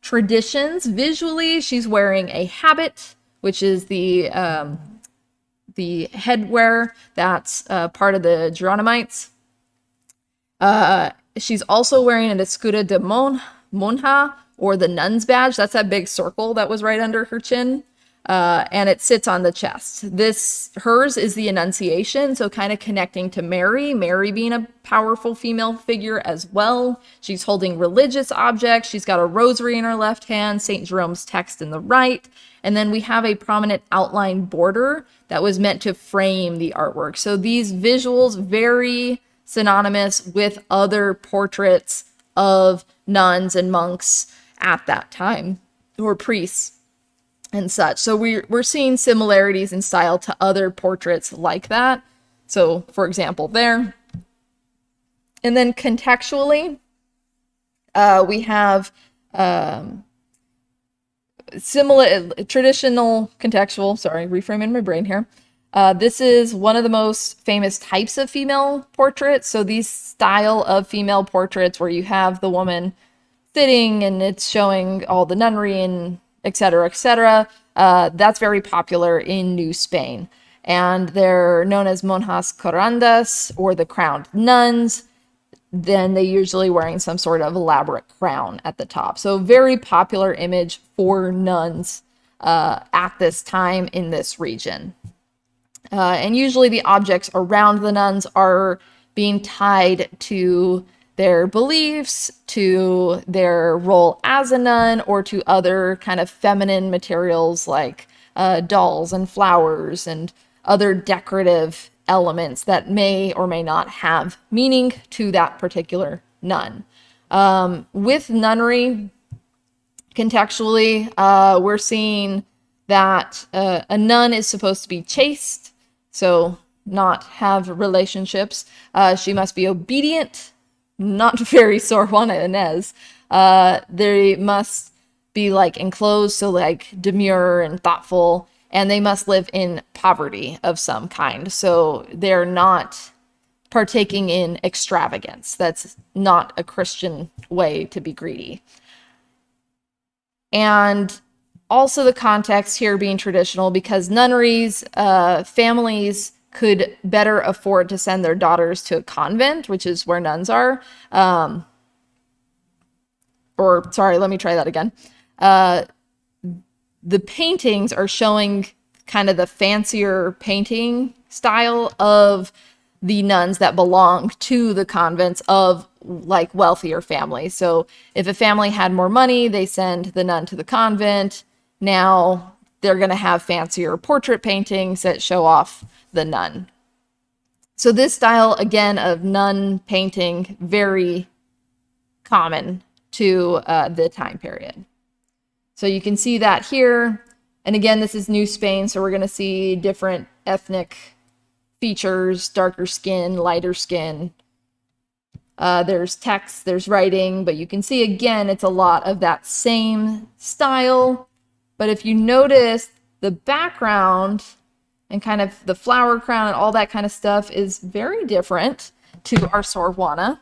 traditions visually, she's wearing a habit, which is the headwear that's part of the Geronimites. She's also wearing an escudo de monja, or the nun's badge. That's that big circle that was right under her chin. And it sits on the chest. Hers is the Annunciation, so kind of connecting to Mary being a powerful female figure as well. She's holding religious objects. She's got a rosary in her left hand, St. Jerome's text in the right, and then we have a prominent outline border that was meant to frame the artwork. So these visuals, very synonymous with other portraits of nuns and monks at that time, or priests and such. So we're seeing similarities in style to other portraits like that. So, for example, there. And then contextually, we have similar, traditional, contextual, sorry, reframing my brain here. This is one of the most famous types of female portraits. So these style of female portraits where you have the woman sitting and it's showing all the nunnery and etc., etc. That's very popular in New Spain. And they're known as monjas curandas, or the crowned nuns. Then they usually wearing some sort of elaborate crown at the top. So very popular image for nuns at this time in this region. And usually the objects around the nuns are being tied to their beliefs, to their role as a nun, or to other kind of feminine materials like dolls and flowers and other decorative elements that may or may not have meaning to that particular nun. With nunnery, contextually, we're seeing that a nun is supposed to be chaste, so not have relationships. She must be obedient, not very Sor Juana Inés. They must be like enclosed, so like demure and thoughtful, and they must live in poverty of some kind. So they're not partaking in extravagance. That's not a Christian way to be greedy. And also the context here being traditional, because nunneries, families could better afford to send their daughters to a convent, which is where nuns are. Let me try that again. The paintings are showing kind of the fancier painting style of the nuns that belong to the convents of like wealthier families. So if a family had more money, they send the nun to the convent. Now they're going to have fancier portrait paintings that show off the nun. So this style, again, of nun painting, very common to the time period. So you can see that here. And again, this is New Spain, so we're going to see different ethnic features, darker skin, lighter skin. There's text, there's writing, but you can see, again, it's a lot of that same style But if you notice, the background and kind of the flower crown and all that kind of stuff is very different to our Sorwana.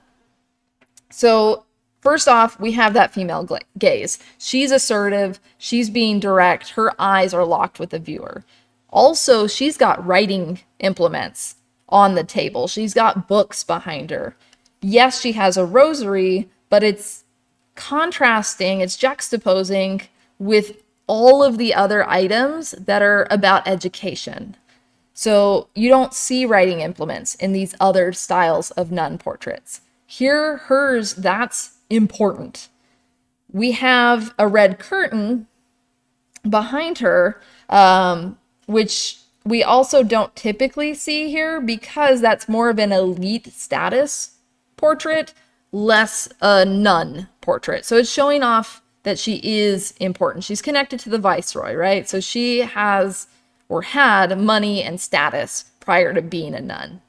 So first off, we have that female gaze. She's assertive, she's being direct, her eyes are locked with the viewer. Also, she's got writing implements on the table. She's got books behind her. Yes, she has a rosary, but it's contrasting, it's juxtaposing with all of the other items that are about education. So you don't see writing implements in these other styles of nun portraits. Here, hers, that's important. We have a red curtain behind her, which we also don't typically see here because that's more of an elite status portrait, less a nun portrait. So it's showing off that she is important. She's connected to the viceroy, right? So she has or had money and status prior to being a nun.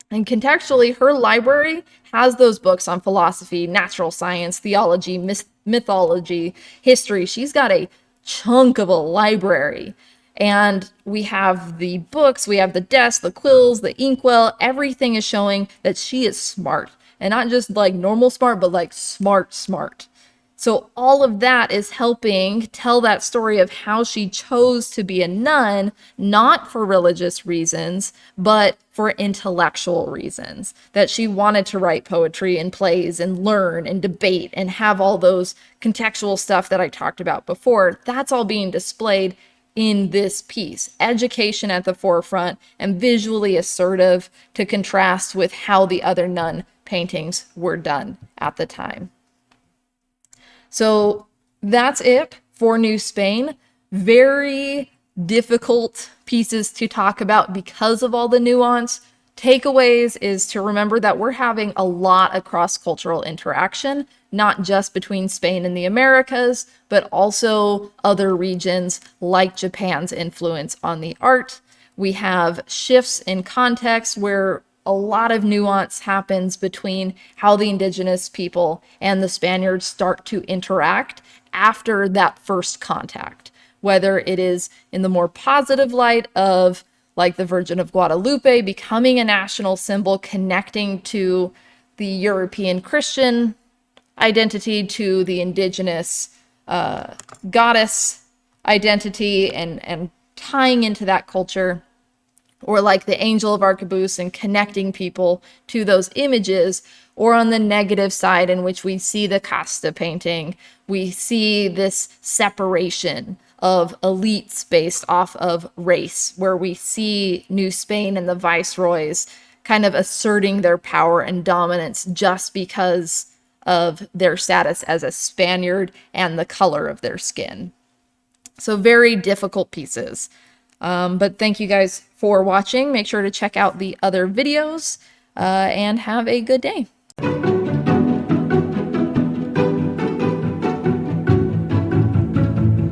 And contextually, her library has those books on philosophy, natural science, theology, mythology, history. She's got a chunk of a library. And we have the books, we have the desk, the quills, the inkwell. Everything is showing that she is smart. And not just like normal smart, but like smart. So all of that is helping tell that story of how she chose to be a nun, not for religious reasons, but for intellectual reasons. That she wanted to write poetry and plays and learn and debate and have all those contextual stuff that I talked about before. That's all being displayed in this piece. Education at the forefront and visually assertive to contrast with how the other nun paintings were done at the time. So that's it for New Spain. Very difficult pieces to talk about because of all the nuance. Takeaways is to remember that we're having a lot of cross-cultural interaction, not just between Spain and the Americas, but also other regions like Japan's influence on the art. We have shifts in context where a lot of nuance happens between how the indigenous people and the Spaniards start to interact after that first contact, whether it is in the more positive light of like the Virgin of Guadalupe becoming a national symbol, connecting to the European Christian identity, to the indigenous goddess identity, and tying into that culture, or like the Angel of Arquebus and connecting people to those images, or on the negative side in which we see the casta painting, we see this separation of elites based off of race, where we see New Spain and the viceroys kind of asserting their power and dominance just because of their status as a Spaniard and the color of their skin. So very difficult pieces. But thank you guys for watching. Make sure to check out the other videos and have a good day.